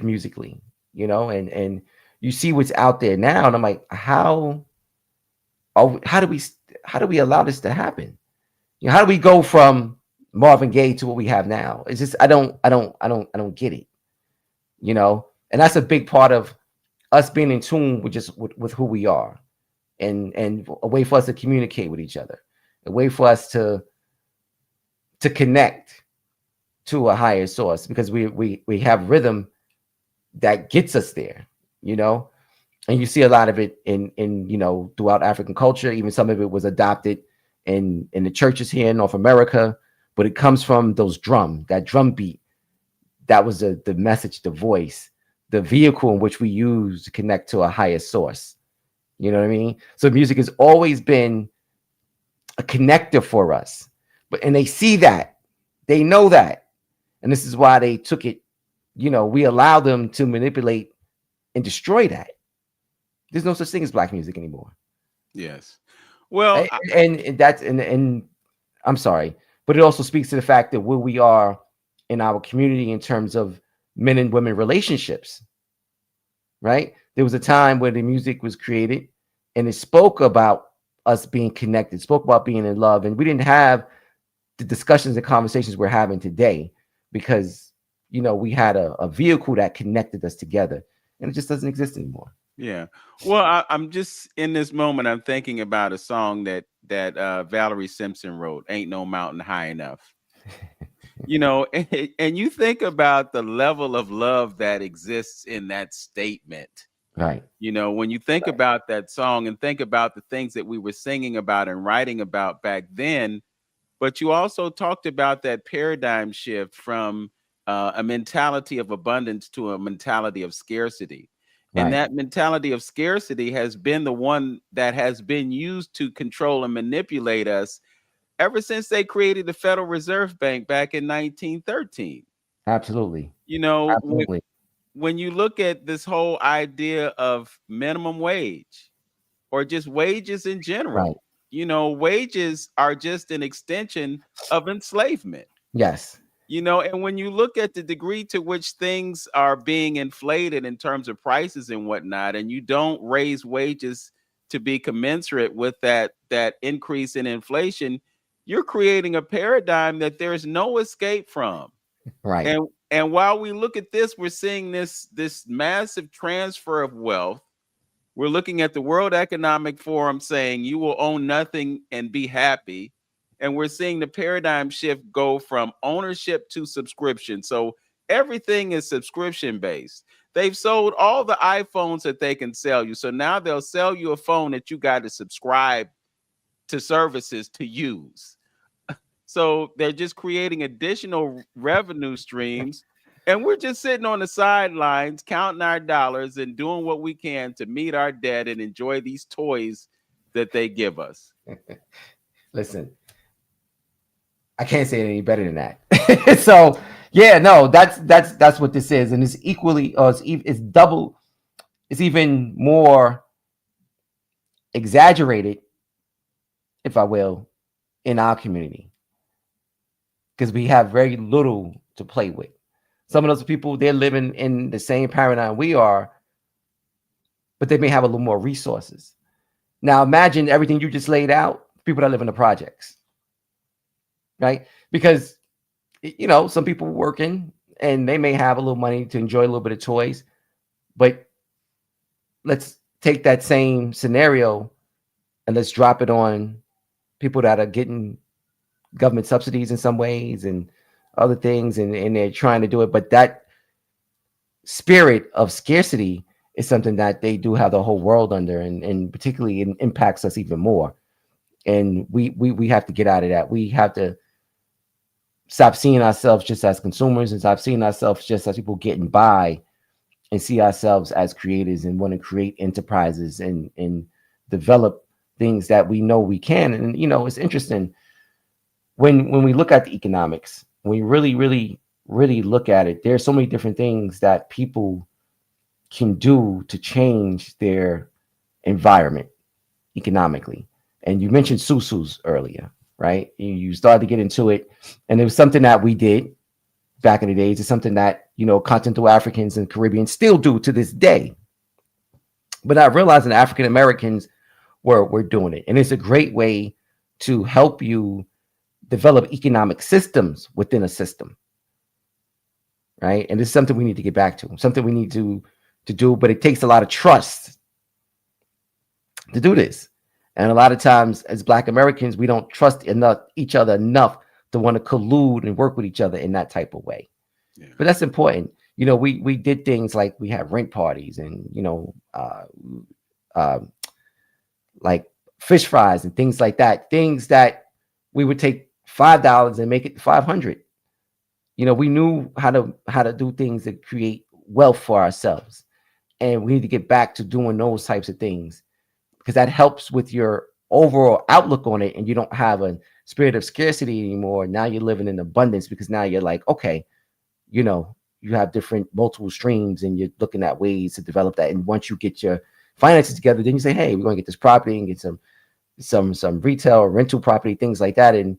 musically, you know, and you see what's out there now, and I'm like, how do we allow this to happen? You know, how do we go from Marvin Gaye to what we have now? It's just I don't get it, you know. And that's a big part of us being in tune with who we are, and a way for us to communicate with each other, a way for us to connect to a higher source, because we have rhythm that gets us there, you know. And you see a lot of it in you know, throughout African culture. Even some of it was adopted in the churches here in North America, but it comes from that drum beat. That was the message, the voice, the vehicle in which we use to connect to a higher source. You know what I mean? So music has always been a connector for us, and they see that, they know that, and this is why they took it. You know, we allow them to manipulate and destroy that. There's no such thing as Black music anymore. Yes. Well, And that's and I'm sorry, but it also speaks to the fact that where we are in our community in terms of men and women relationships, right? There was a time where the music was created and it spoke about us being connected, spoke about being in love, and we didn't have the discussions and conversations we're having today because, you know, we had a vehicle that connected us together, and it just doesn't exist anymore. yeah. Well, I'm just in this moment, I'm thinking about a song that Valerie Simpson wrote, "Ain't No Mountain High Enough." You know, and you think about the level of love that exists in that statement. Right. You know, when you think Right. about that song and think about the things that we were singing about and writing about back then, but you also talked about that paradigm shift from a mentality of abundance to a mentality of scarcity. And Right. that mentality of scarcity has been the one that has been used to control and manipulate us ever since they created the Federal Reserve Bank back in 1913. Absolutely. You know, Absolutely. when you look at this whole idea of minimum wage or just wages in Right. general, you know, wages are just an extension of enslavement. Yes. You know, and when you look at the degree to which things are being inflated in terms of prices and whatnot, and you don't raise wages to be commensurate with that increase in inflation, you're creating a paradigm that there's no escape from. Right. And while we look at this, we're seeing this massive transfer of wealth. We're looking at the World Economic Forum saying you will own nothing and be happy. And we're seeing the paradigm shift go from ownership to subscription. So everything is subscription based. They've sold all the iPhones that they can sell you. So now they'll sell you a phone that you got to subscribe to services to use. So they're just creating additional revenue streams. And we're just sitting on the sidelines, counting our dollars and doing what we can to meet our debt and enjoy these toys that they give us. Listen, I can't say it any better than that. So yeah, no, that's what this is, and it's equally, or it's double, it's even more exaggerated, if I will, in our community because we have very little to play with. Some of those people, they're living in the same paradigm we are, but they may have a little more resources. Now imagine everything you just laid out, people that live in the projects, right? Because some people working and they may have a little money to enjoy a little bit of toys, but let's take that same scenario and let's drop it on people that are getting government subsidies in some ways and other things, and they're trying to do it. But that spirit of scarcity is something that they do have the whole world under, and particularly it impacts us even more. And we have to get out of that. We have to stop seeing ourselves just as consumers and stop seeing ourselves just as people getting by, and see ourselves as creators and want to create enterprises and develop things that we know we can. And it's interesting when we look at the economics, when we really look at it, there's so many different things that people can do to change their environment economically. And you mentioned susus earlier, right? You started to get into it, and it was something that we did back in the days. It's something that continental Africans and Caribbeans still do to this day. But I realized that African Americans were doing it, and it's a great way to help you develop economic systems within a system, right? And it's something we need to get back to, something we need to do, but it takes a lot of trust to do this. And a lot of times as Black Americans, we don't trust each other enough to want to collude and work with each other in that type of way. Yeah. But that's important. We did things like we have rent parties and, like fish fries and things like that, things that we would take $5 and make it 500. We knew how to do things that create wealth for ourselves. And we need to get back to doing those types of things, because that helps with your overall outlook on it. And you don't have a spirit of scarcity anymore. Now you're living in abundance, because now you're like, okay, you have different multiple streams and you're looking at ways to develop that. And once you get your finances together, then you say, hey, we're going to get this property and get some retail or rental property, things like that. And,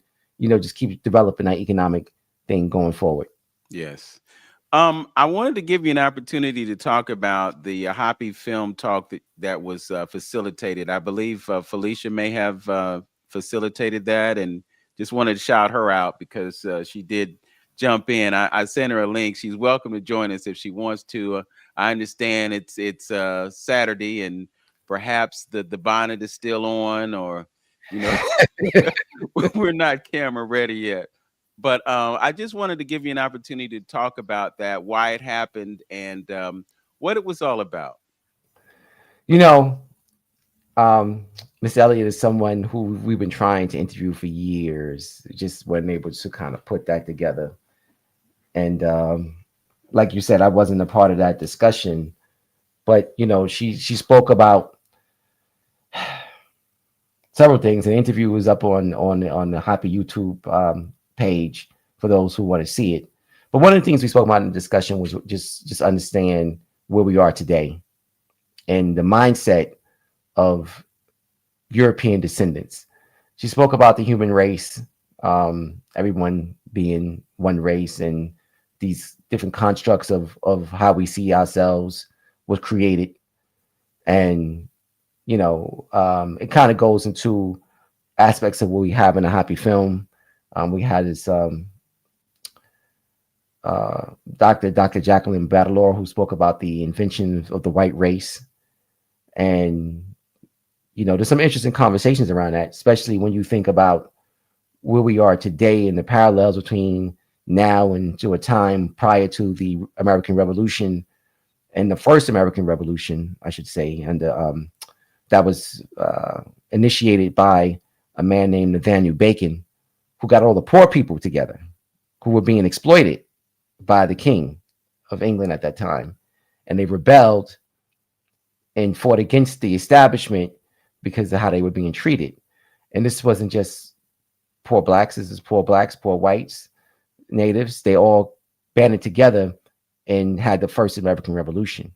just keep developing that economic thing going forward. Yes. I wanted to give you an opportunity to talk about the Hapi film talk that was facilitated. I believe Felicia may have facilitated that, and just wanted to shout her out because she did jump in. I sent her a link. She's welcome to join us if she wants to. I understand it's Saturday, and perhaps the bonnet is still on, or we're not camera ready yet. But I just wanted to give you an opportunity to talk about that, why it happened, and what it was all about. You know, um, Miss Elliott is someone who we've been trying to interview for years. Just weren't able to kind of put that together. And like you said, I wasn't a part of that discussion, but she spoke about several things. An interview was up on the Happy YouTube page for those who want to see it. But one of the things we spoke about in the discussion was just understand where we are today and the mindset of European descendants. She spoke about the human race, everyone being one race, and these different constructs of how we see ourselves was created. And it kind of goes into aspects of what we have in a Happy film. We had this Dr. Jacqueline Badalore, who spoke about the invention of the white race. And there's some interesting conversations around that, especially when you think about where we are today and the parallels between now and to a time prior to the American Revolution and the first American Revolution, I should say, and that was initiated by a man named Nathaniel Bacon, who got all the poor people together who were being exploited by the king of England at that time. And they rebelled and fought against the establishment because of how they were being treated. And this wasn't just poor blacks, this is poor blacks, poor whites, natives. They all banded together and had the first American Revolution.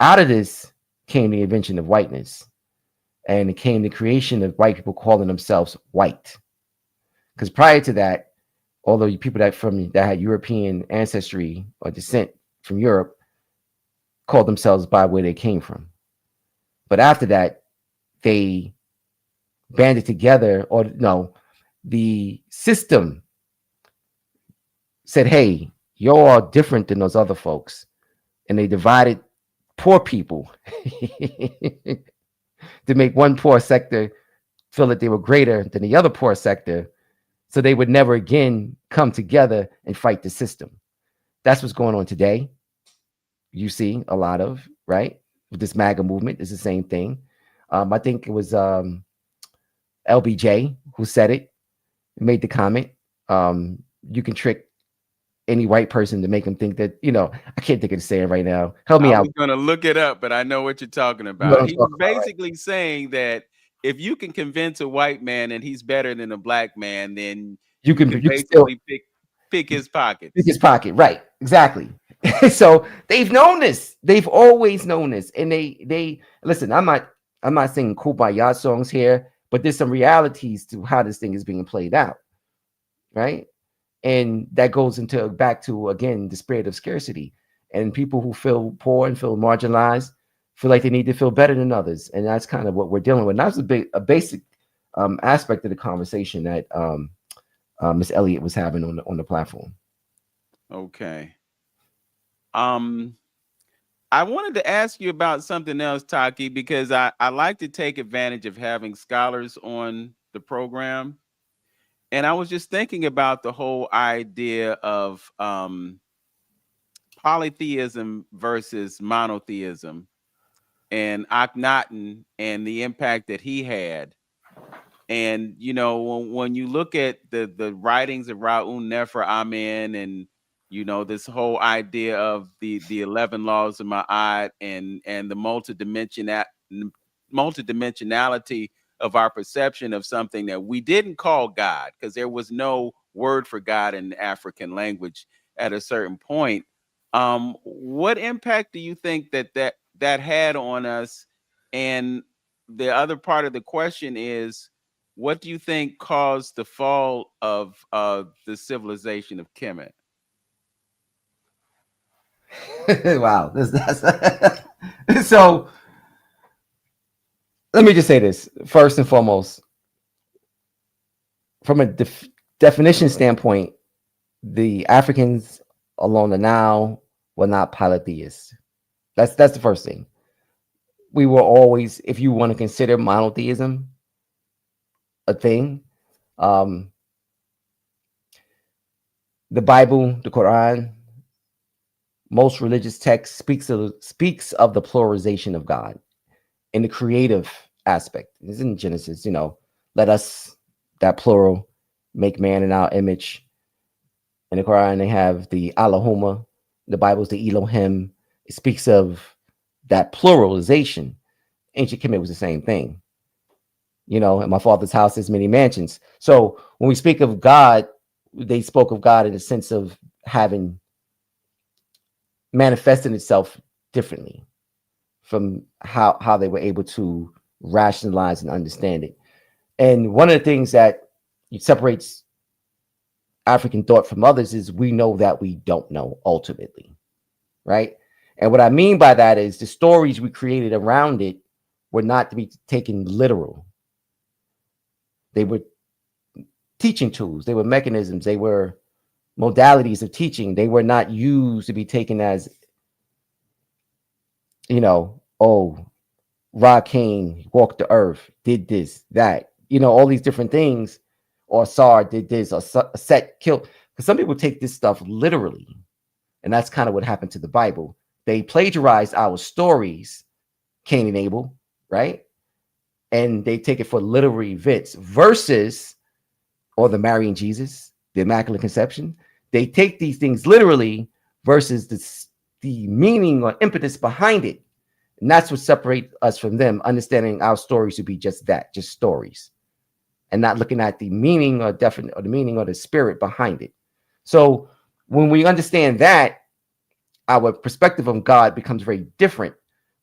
Out of this came the invention of whiteness, and it came the creation of white people calling themselves white. Because prior to that, although people that had European ancestry or descent from Europe called themselves by where they came from. But after that, they banded together, or no, the system said, hey, you're all different than those other folks. And they divided poor people to make one poor sector feel that they were greater than the other poor sector, so they would never again come together and fight the system. That's what's going on today. You see a lot of, right? With this MAGA movement, it's the same thing. I think it was LBJ who said it, made the comment. You can trick any white person to make them think that, I can't think of the saying right now. Help me out. I was going to look it up, but I know what you're talking about. He's basically basically saying that if you can convince a white man and he's better than a black man, then you can basically still pick his pockets. Pick his pocket, right? Exactly. So they've known this. They've always known this, and they listen. I'm not singing kumbaya songs here, but there's some realities to how this thing is being played out, right? And that goes back to again the spirit of scarcity, and people who feel poor and feel marginalized feel like they need to feel better than others, and that's kind of what we're dealing with. And that's a basic aspect of the conversation that Miss Elliott was having on the platform. Okay. I wanted to ask you about something else, Taaqiy, because I like to take advantage of having scholars on the program. And I was just thinking about the whole idea of polytheism versus monotheism, and Akhenaten and the impact that he had. And when you look at the writings of Raoul Nefer Amen, and this whole idea of the 11 laws of Ma'at, and the multidimensionality of our perception of something that we didn't call God, because there was no word for God in African language at a certain point. What impact do you think that had on us? And the other part of the question is, what do you think caused the fall of the civilization of Kemet? Wow, so let me just say this first and foremost. From a definition standpoint, the Africans along the Nile were not polytheists. That's the first thing. We were always, if you want to consider monotheism a thing, The Bible, the Quran, most religious texts speaks of the pluralization of God in the creative aspect. It's in Genesis, let us, that plural, make man in our image. In the Quran, they have the Allahumma. The Bible's the Elohim. It speaks of that pluralization. Ancient Kemet was the same thing. In my father's house, there's many mansions. So when we speak of God, they spoke of God in the sense of having manifested itself differently from how they were able to rationalize and understand it. And one of the things that separates African thought from others is we know that we don't know ultimately, right? And what I mean by that is the stories we created around it were not to be taken literal. They were teaching tools, they were mechanisms, they were modalities of teaching. They were not used to be taken as, oh, Ra King walked the earth, did this, that, all these different things, or Sar did this, or Set killed. Because some people take this stuff literally. And that's kind of what happened to the Bible. They plagiarized our stories, Cain and Abel, right? And they take it for literal events versus, or the marrying Jesus, the Immaculate Conception. They take these things literally versus the meaning or impetus behind it. And that's what separates us from them, understanding our stories to be just that, just stories, and not looking at the meaning or the meaning or the spirit behind it. So when we understand that, our perspective on God becomes very different,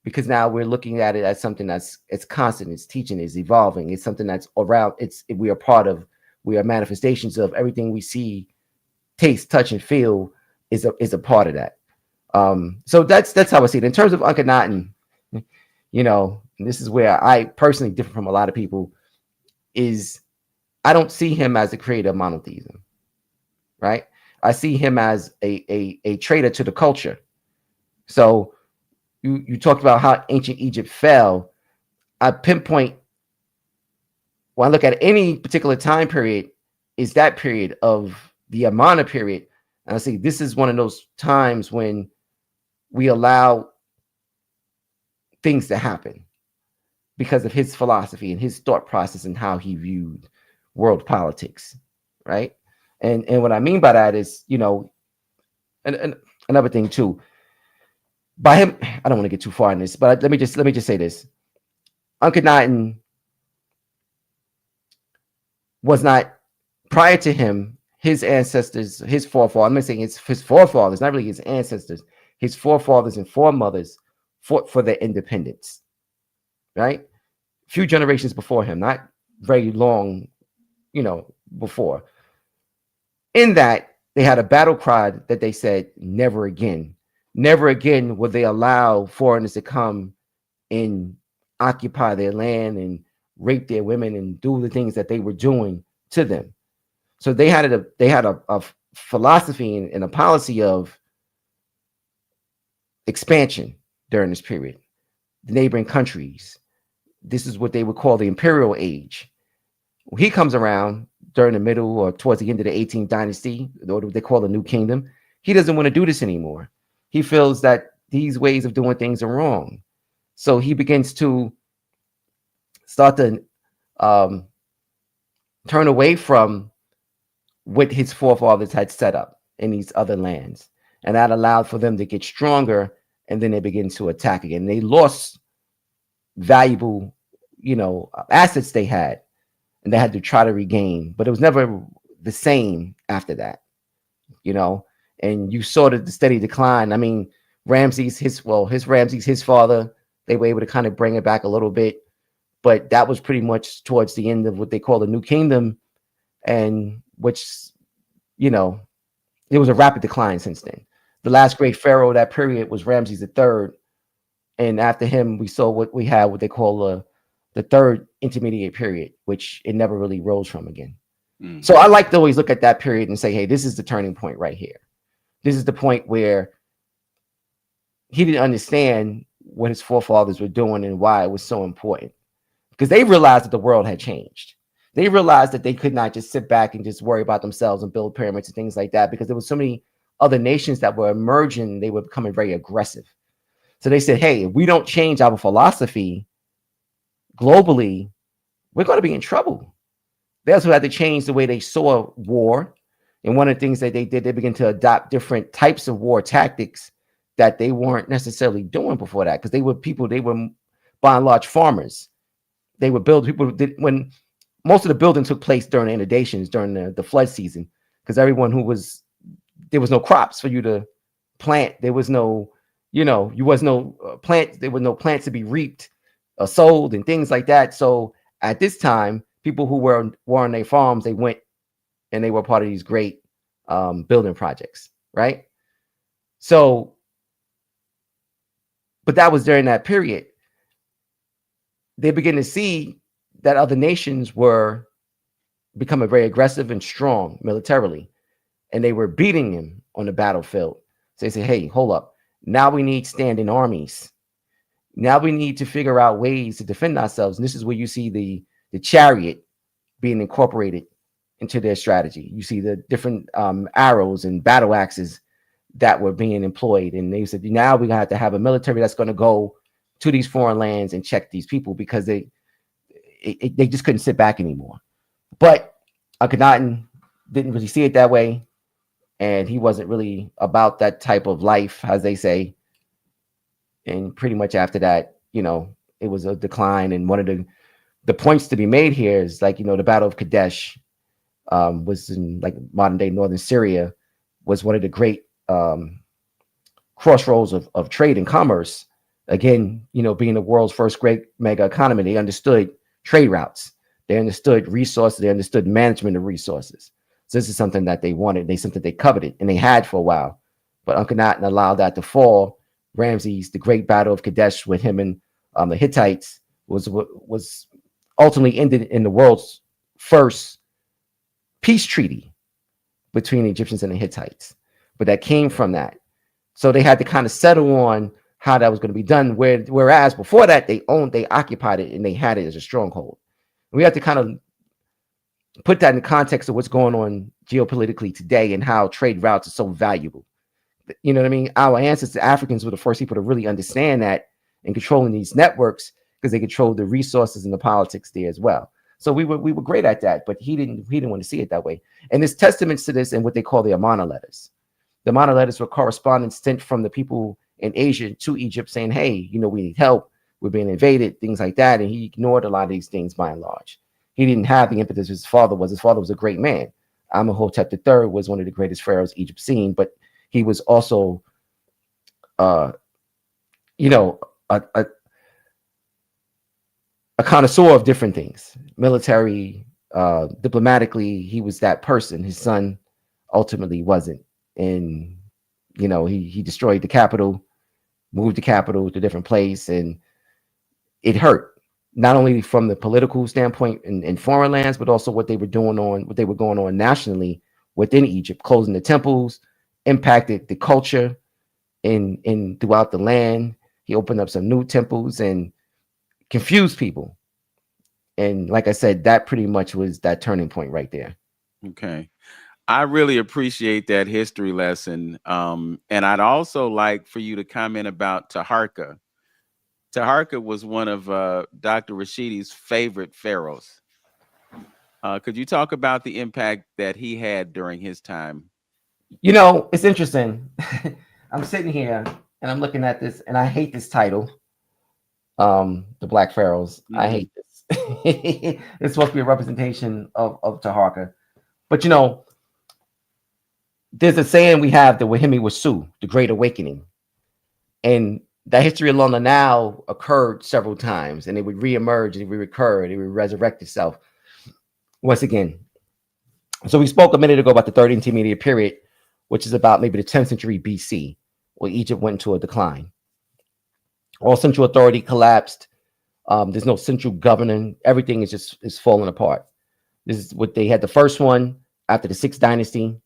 because now we're looking at it as something it's constant, it's teaching, it's evolving, it's something that's around, we are part of, we are manifestations of everything we see, taste, touch, and feel is a part of that. So that's how I see it. In terms of Akhenaten, and this is where I personally differ from a lot of people, is I don't see him as the creator of monotheism, right? I see him as a traitor to the culture. So you talked about how ancient Egypt fell. I pinpoint, when I look at any particular time period, is that period of the Amana period. And I see this is one of those times when we allow things to happen because of his philosophy and his thought process and how he viewed world politics, right? And what I mean by that is, and another thing too, by him, I don't want to get too far in this, but let me just say this. Akhenaten was not, prior to him, his ancestors, his forefathers, I'm not saying his forefathers, not really his ancestors, his forefathers and foremothers fought for their independence, right? Few generations before him, not very long, before. In that, they had a battle cry that they said, never again. Never again would they allow foreigners to come and occupy their land and rape their women and do the things that they were doing to them. So they had a philosophy and a policy of expansion during this period. The neighboring countries. This is what they would call the imperial age. When he comes around during the middle or towards the end of the 18th dynasty, or what they call the New Kingdom, he doesn't want to do this anymore. He feels that these ways of doing things are wrong. So he begins to start to turn away from what his forefathers had set up in these other lands. And that allowed for them to get stronger, and then they begin to attack again. They lost valuable, assets they had, and they had to try to regain, but it was never the same after that, and you saw the steady decline. I mean, Ramses, his father, they were able to kind of bring it back a little bit, but that was pretty much towards the end of what they call the New Kingdom, and which, it was a rapid decline since then. The last great pharaoh of that period was Ramses III, and after him, we saw what we had, what they call the third intermediate period, which it never really rose from again. Mm-hmm. So I like to always look at that period and say, hey, this is the turning point right here. This is the point where he didn't understand what his forefathers were doing and why it was so important, because they realized that the world had changed. They realized that they could not just sit back and just worry about themselves and build pyramids and things like that, because there was so many other nations that were emerging. They were becoming very aggressive. So they said, hey, if we don't change our philosophy globally, we're going to be in trouble. They also had to change the way they saw war. And one of the things that they did, they began to adopt different types of war tactics that they weren't necessarily doing before that, because they were by and large farmers. They would build, people did, when most of the building took place during the inundations, during the flood season, because everyone there was no crops for you to plant. There was no, there was no plants to be reaped or sold and things like that. So at this time, people who were on their farms, they went and they were part of these great building projects, right? So, but that was during that period. They began to see that other nations were becoming very aggressive and strong militarily, and they were beating them on the battlefield. So they say, hey, hold up. Now we need standing armies. Now we need to figure out ways to defend ourselves. And this is where you see the chariot being incorporated into their strategy. You see the different arrows and battle axes that were being employed. And they said, now we have to have a military that's going to go to these foreign lands and check these people, because they just couldn't sit back anymore. But Akhenaten didn't really see it that way. And he wasn't really about that type of life, as they say. And pretty much after that, it was a decline. And one of the points to be made here is, like, the Battle of Kadesh was in like modern day northern Syria, was one of the great crossroads of trade and commerce. Again, being the world's first great mega economy, they understood trade routes, they understood resources, they understood management of resources. So this is something that they wanted, something they coveted, and they had for a while. But Akhenaten allowed that to fall. Ramses, the great Battle of Kadesh with him and the Hittites, was ultimately ended in the world's first peace treaty between the Egyptians and the Hittites. But that came from that. So they had to kind of settle on how that was going to be done. Whereas before that, they occupied it, and they had it as a stronghold. We have to kind of put that in the context of what's going on geopolitically today and how trade routes are so valuable. You know what I mean? Our ancestors, Africans, were the first people to really understand that and controlling these networks, because they controlled the resources and the politics there as well. So we were great at that, but he didn't want to see it that way. And there's testaments to this in what they call the Amana letters. The Amana letters were correspondence sent from the people in Asia to Egypt saying, hey, we need help. We're being invaded, things like that. And he ignored a lot of these things by and large. He didn't have the impetus his father was. His father was a great man. Amenhotep III was one of the greatest pharaohs Egypt seen, but he was also, a connoisseur of different things, military, diplomatically. He was that person. His son ultimately wasn't. And, he destroyed the capital, moved the capital to a different place, and it hurt. Not only from the political standpoint in foreign lands, but also what they were going on nationally within Egypt, closing the temples, impacted the culture in throughout the land. He opened up some new temples and confused people. And like I said, that pretty much was that turning point right there. Okay. I really appreciate that history lesson. And I'd also like for you to comment about Taharqa. Taharqa was one of Dr. Rashidi's favorite pharaohs. Could you talk about the impact that he had during his time? It's interesting. I'm sitting here and I'm looking at this, and I hate this title. The Black Pharaohs. Mm-hmm. I hate this. It's supposed to be a representation of Taharqa. But there's a saying we have, the Wahimi Wasu, the Great Awakening. And that history along the Nile occurred several times, and it would reemerge, and it would recur, and it would resurrect itself once again. So we spoke a minute ago about the Third Intermediate Period, which is about maybe the 10th century BC, where Egypt went into a decline. All central authority collapsed. There's no central governing. Everything is falling apart. This is what they had. The first one after the Sixth Dynasty.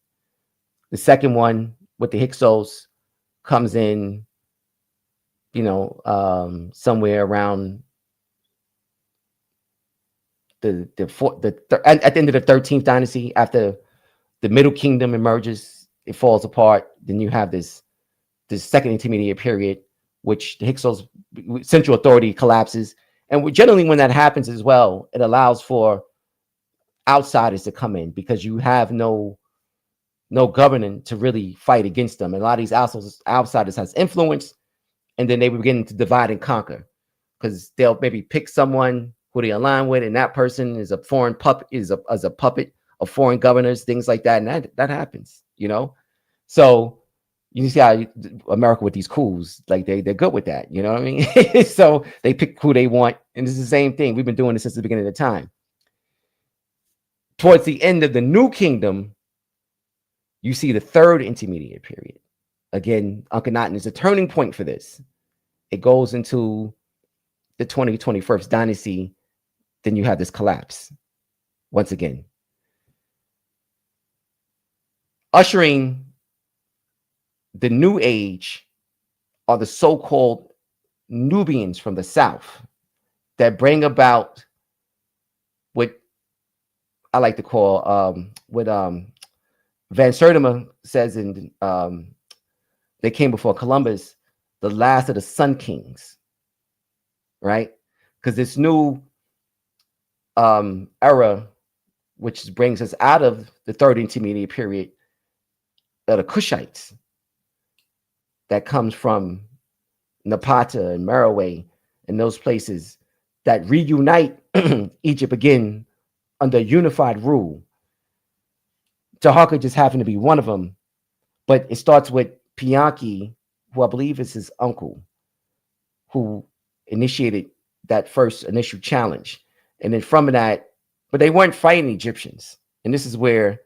The second one with the Hyksos comes in, somewhere around at the end of the 13th dynasty, after the Middle Kingdom emerges, it falls apart. Then you have this second intermediate period, which the Hyksos central authority collapses. And generally, when that happens as well, it allows for outsiders to come in because you have no government to really fight against them. And a lot of these outsiders has influence, and then they begin to divide and conquer because they'll maybe pick someone who they align with, and that person is a foreign puppet, is a puppet of foreign governors, things like that, and that happens, So you see how America with these coups, like they're good with that, you know what I mean? So they pick who they want, and it's the same thing. We've been doing this since the beginning of the time. Towards the end of the New Kingdom, you see the third intermediate period. Again, Akhenaten is a turning point for this. It goes into the 21st dynasty. Then you have this collapse once again. Ushering the new age are the so-called Nubians from the south that bring about what I like to call what Van Sertima says in they came before Columbus, the last of the Sun Kings, right? Because this new era, which brings us out of the third intermediate period, the Kushites, that comes from Napata and Merowe and those places that reunite Egypt again under unified rule. Taharqa just happened to be one of them, but it starts with Pianki, who I believe is his uncle, who initiated that first initial challenge. And then from that, but they weren't fighting Egyptians. And this is where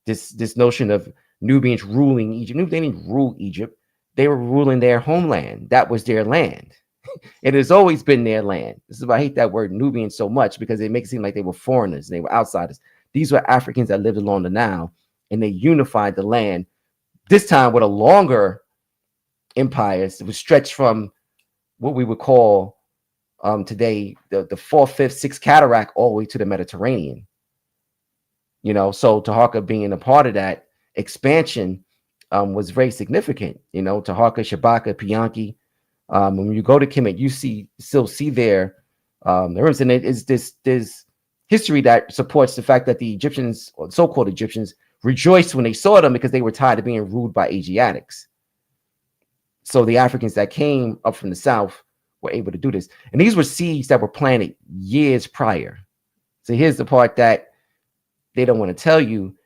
this notion of Nubians ruling Egypt, they didn't rule Egypt. They were ruling their homeland. That was their land. It has always been their land. This is why I hate that word Nubian so much, because it makes it seem like they were foreigners and they were outsiders. These were Africans that lived along the Nile, and they unified the land, this time with a longer empire. It was stretched from what we would call today the fourth, fifth, sixth cataract all the way to the Mediterranean. So Taharqa being a part of that expansion was very significant. Taharqa, Shabaka, Pianki. When you go to Kemet, you still see there and it is this history that supports the fact that the Egyptians, or so-called Egyptians, rejoiced when they saw them because they were tired of being ruled by Asiatics. So the Africans that came up from the south were able to do this. And these were seeds that were planted years prior. So here's the part that they don't want to tell you,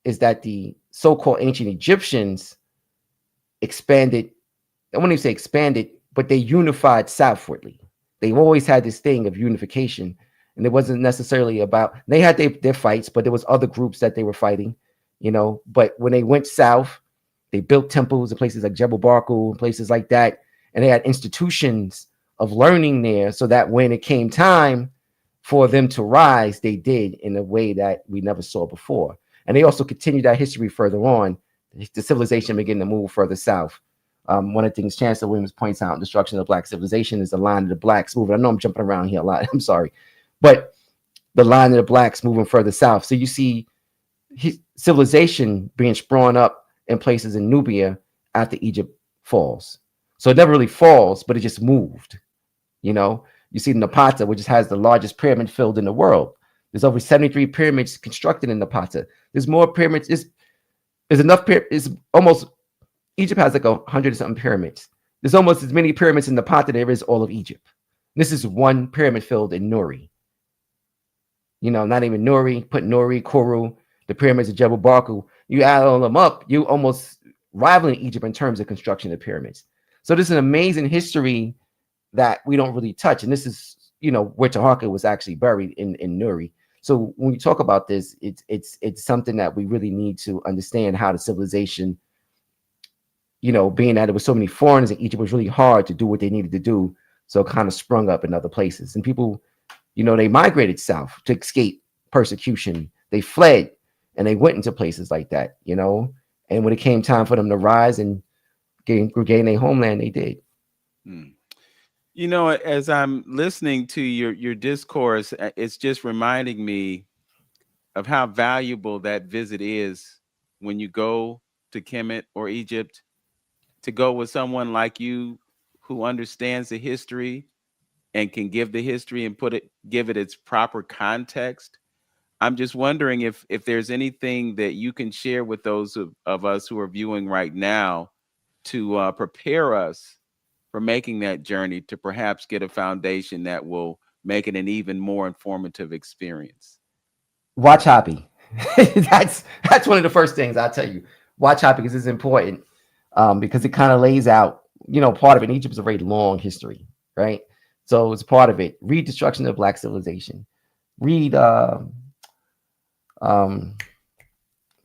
is that the so-called ancient Egyptians expanded. I wouldn't even say expanded, but they unified southwardly. They've always had this thing of unification. And it wasn't necessarily about, they had their fights, but there was other groups that they were fighting, But when they went south, they built temples in places like Jebel Barku and places like that. And they had institutions of learning there, so that when it came time for them to rise, they did in a way that we never saw before. And they also continued that history further on. The civilization began to move further south. One of the things Chancellor Williams points out in Destruction of Black Civilization is the line of the blacks moving. I know I'm jumping around here a lot. I'm sorry. But the line of the blacks moving further south. So you see civilization being sprung up in places in Nubia after Egypt falls. So it never really falls, but it just moved. You see Napata, which has the largest pyramid field in the world. There's over 73 pyramids constructed in Napata. There's more pyramids. There's enough. It's almost, Egypt has like 100 and something pyramids. There's almost as many pyramids in Napata there is all of Egypt. This is one pyramid field in Nuri. Not even Nuri, put Nuri, Kuru, the pyramids of Jebel Barku. You add all them up, you almost rivaling Egypt in terms of construction of pyramids. So this is an amazing history that we don't really touch. And this is, where Taharqa was actually buried in Nuri. So when we talk about this, it's something that we really need to understand, how the civilization, being that there was so many foreigners in Egypt, was really hard to do what they needed to do. So it kind of sprung up in other places. And people, they migrated south to escape persecution. They fled and they went into places like that, and when it came time for them to rise and regain their homeland, they did. You know, as I'm listening to your discourse, it's just reminding me of how valuable that visit is when you go to Kemet or Egypt, to go with someone like you who understands the history and can give the history and give it its proper context. I'm just wondering if there's anything that you can share with those of us who are viewing right now to prepare us for making that journey, to perhaps get a foundation that will make it an even more informative experience. Watch Happy. That's one of the first things I'll tell you. Watch Happy because it's important, because it kind of lays out, part of it. Egypt is a very long history, right? So it's part of it. Read Destruction of Black Civilization. Read um,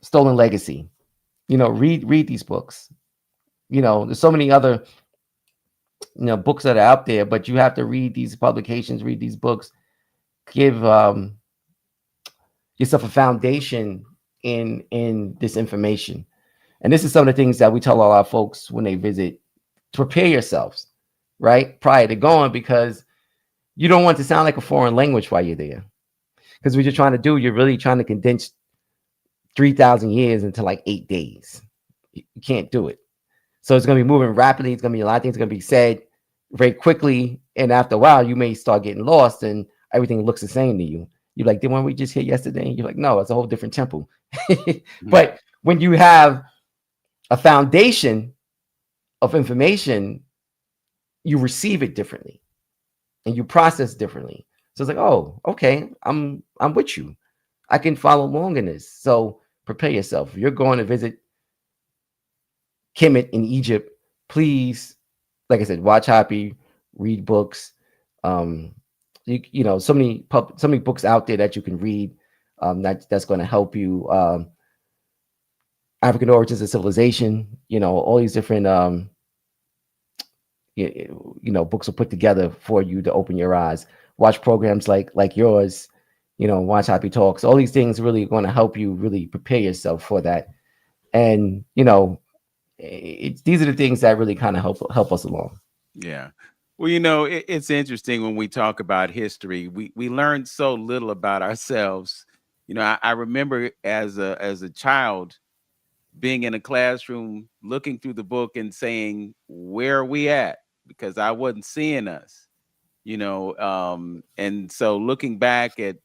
Stolen Legacy. Read these books. There's so many other books that are out there, but you have to read these publications, read these books, give yourself a foundation in this information. And this is some of the things that we tell all our folks when they visit: to prepare yourselves, right, prior to going, because you don't want to sound like a foreign language while you're there. Because what you're trying to do, you're really trying to condense 3,000 years into like 8 days. You can't do it. So it's going to be moving rapidly. It's going to be a lot of things going to be said very quickly. And after a while, you may start getting lost and everything looks the same to you. You're like, the one we just hit yesterday? And you're like, no, it's a whole different temple. But when you have a foundation of information, you receive it differently and you process differently. So it's like, oh, okay, I'm with you. I can follow along in this. So prepare yourself. If you're going to visit Kemet in Egypt, please, like I said, watch Happy, read books. So many books out there that you can read, that's going to help you. African Origins of Civilization, all these different books are put together for you to open your eyes. Watch programs like yours, watch Happy Talks. All these things really going to help you really prepare yourself for that. And these are the things that really kind of help us along. Yeah. Well, it's interesting when we talk about history. We learn so little about ourselves. I remember as a child being in a classroom, looking through the book and saying, "Where are we at?" Because I wasn't seeing us. And so looking back at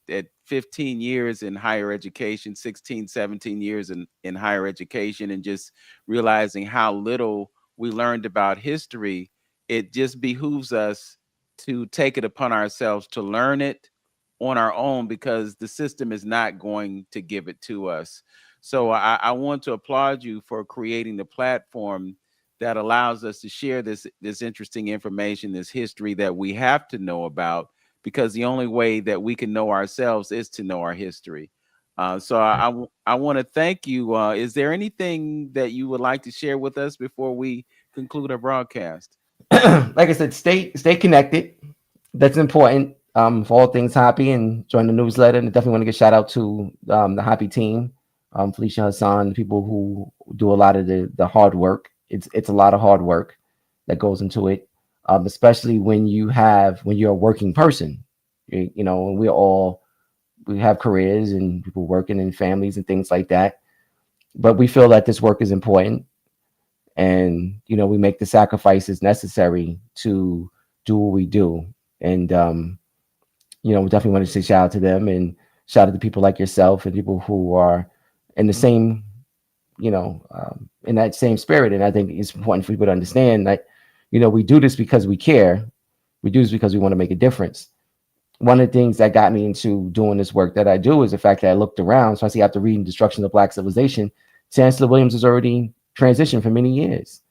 15 years in higher education, 16, 17 years in higher education, and just realizing how little we learned about history, it just behooves us to take it upon ourselves to learn it on our own, because the system is not going to give it to us. So I want to applaud you for creating the platform that allows us to share this interesting information, this history that we have to know about, because the only way that we can know ourselves is to know our history. So I want to thank you. Is there anything that you would like to share with us before we conclude our broadcast? Like I said, stay connected. That's important, for all things Happy, and join the newsletter. And definitely want to give shout out to the Happy team, Felicia, Hassan, the people who do a lot of the hard work. It's a lot of hard work that goes into it, especially when you're a working person. We have careers and people working in families and things like that. But we feel that this work is important, and we make the sacrifices necessary to do what we do. And we definitely want to say shout out to them, and shout out to people like yourself and people who are in the same, in that same spirit. And I think it's important for people to understand that, we do this because we care. We do this because we want to make a difference. One of the things that got me into doing this work that I do is the fact that I looked around. So I see after reading Destruction of Black Civilization, Chancellor Williams has already transitioned for many years.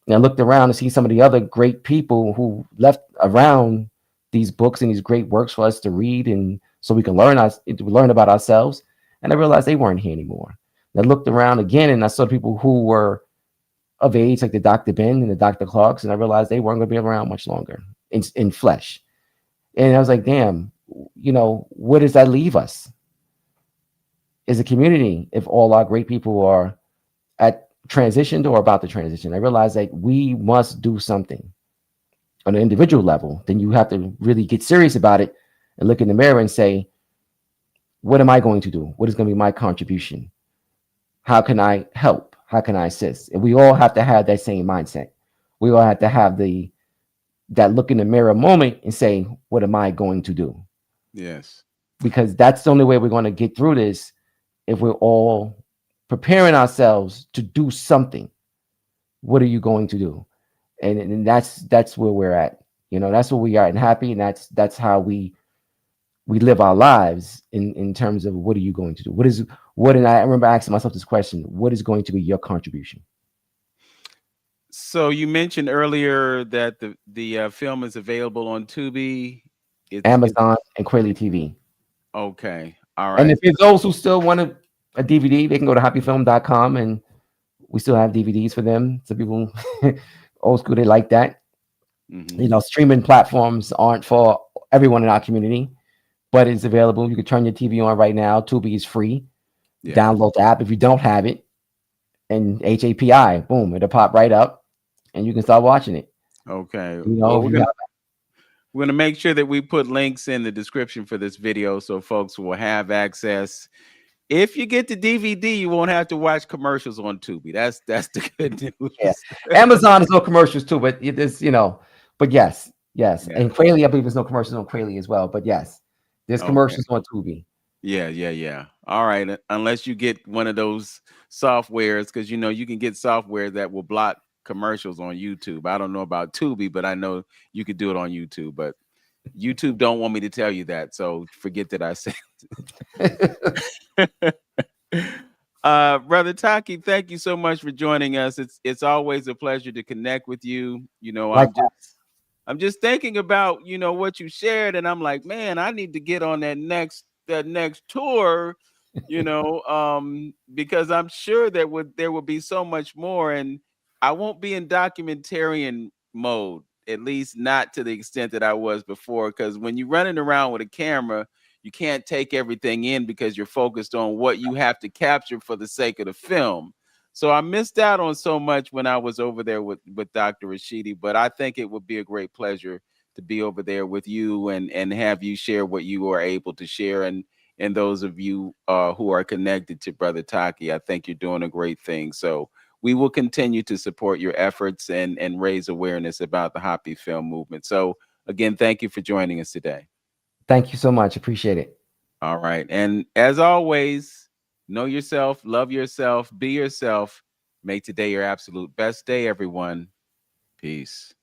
And I looked around to see some of the other great people who left around these books and these great works for us to read, and so we can learn about ourselves. And I realized they weren't here anymore. And I looked around again and I saw people who were of age, like the Dr. Ben and the Dr. Clarks, and I realized they weren't going to be around much longer in flesh. And I was like, damn, where does that leave us as a community if all our great people are at transitioned or about to transition? I realized that we must do something. on an individual level, then you have to really get serious about it and look in the mirror and say, what am I going to do? What is going to be my contribution? How can I help? How can I assist? And we all have to have that same mindset. We all have to have that look in the mirror moment and say, what am I going to do? Yes. Because that's the only way we're going to get through this, if we're all preparing ourselves to do something. What are you going to do? And that's where we're at. That's where we are and happy. And that's how we live our lives in terms of what are you going to do? And I remember asking myself this question: what is going to be your contribution? So you mentioned earlier that the film is available on Tubi. It's Amazon and Quayle TV. okay. All And right. if there's those who still want a DVD, they can go to happyfilm.com, and we still have DVDs for them. Some people old school, they like that. Mm-hmm. Streaming platforms aren't for everyone in our community, but it's available. You can turn your TV on right now. Tubi is free. Yeah. Download the app if you don't have it, and HAPI, boom, it'll pop right up, and you can start watching it. Okay. Well, we're gonna make sure that we put links in the description for this video so folks will have access. If you get the DVD, you won't have to watch commercials on Tubi. That's the good news. Yeah. Amazon is no commercials too, but it is, but yes. Yeah. And Quayle, I believe there's no commercials on Quayle as well, but yes, there's commercials on Tubi. Yeah. All right. Unless you get one of those softwares, because you can get software that will block commercials on YouTube. I don't know about Tubi, but I know you could do it on YouTube. But YouTube don't want me to tell you that, so forget that I said. Brother Taaqiy, thank you so much for joining us. It's always a pleasure to connect with you. I'm just thinking about what you shared, and I'm like, man, I need to get on that next tour, because I'm sure there would be so much more, and I won't be in documentarian mode, at least not to the extent that I was before. Because when you're running around with a camera, you can't take everything in because you're focused on what you have to capture for the sake of the film. So I missed out on so much when I was over there with Dr. Rashidi, but I think it would be a great pleasure to be over there with you and have you share what you are able to share. And those of you who are connected to Brother Taaqiy, I think you're doing a great thing. So we will continue to support your efforts and raise awareness about the Hapi film movement. So again, thank you for joining us today. Thank you so much. Appreciate it. All right. And as always, know yourself, love yourself, be yourself. Make today your absolute best day, everyone. Peace.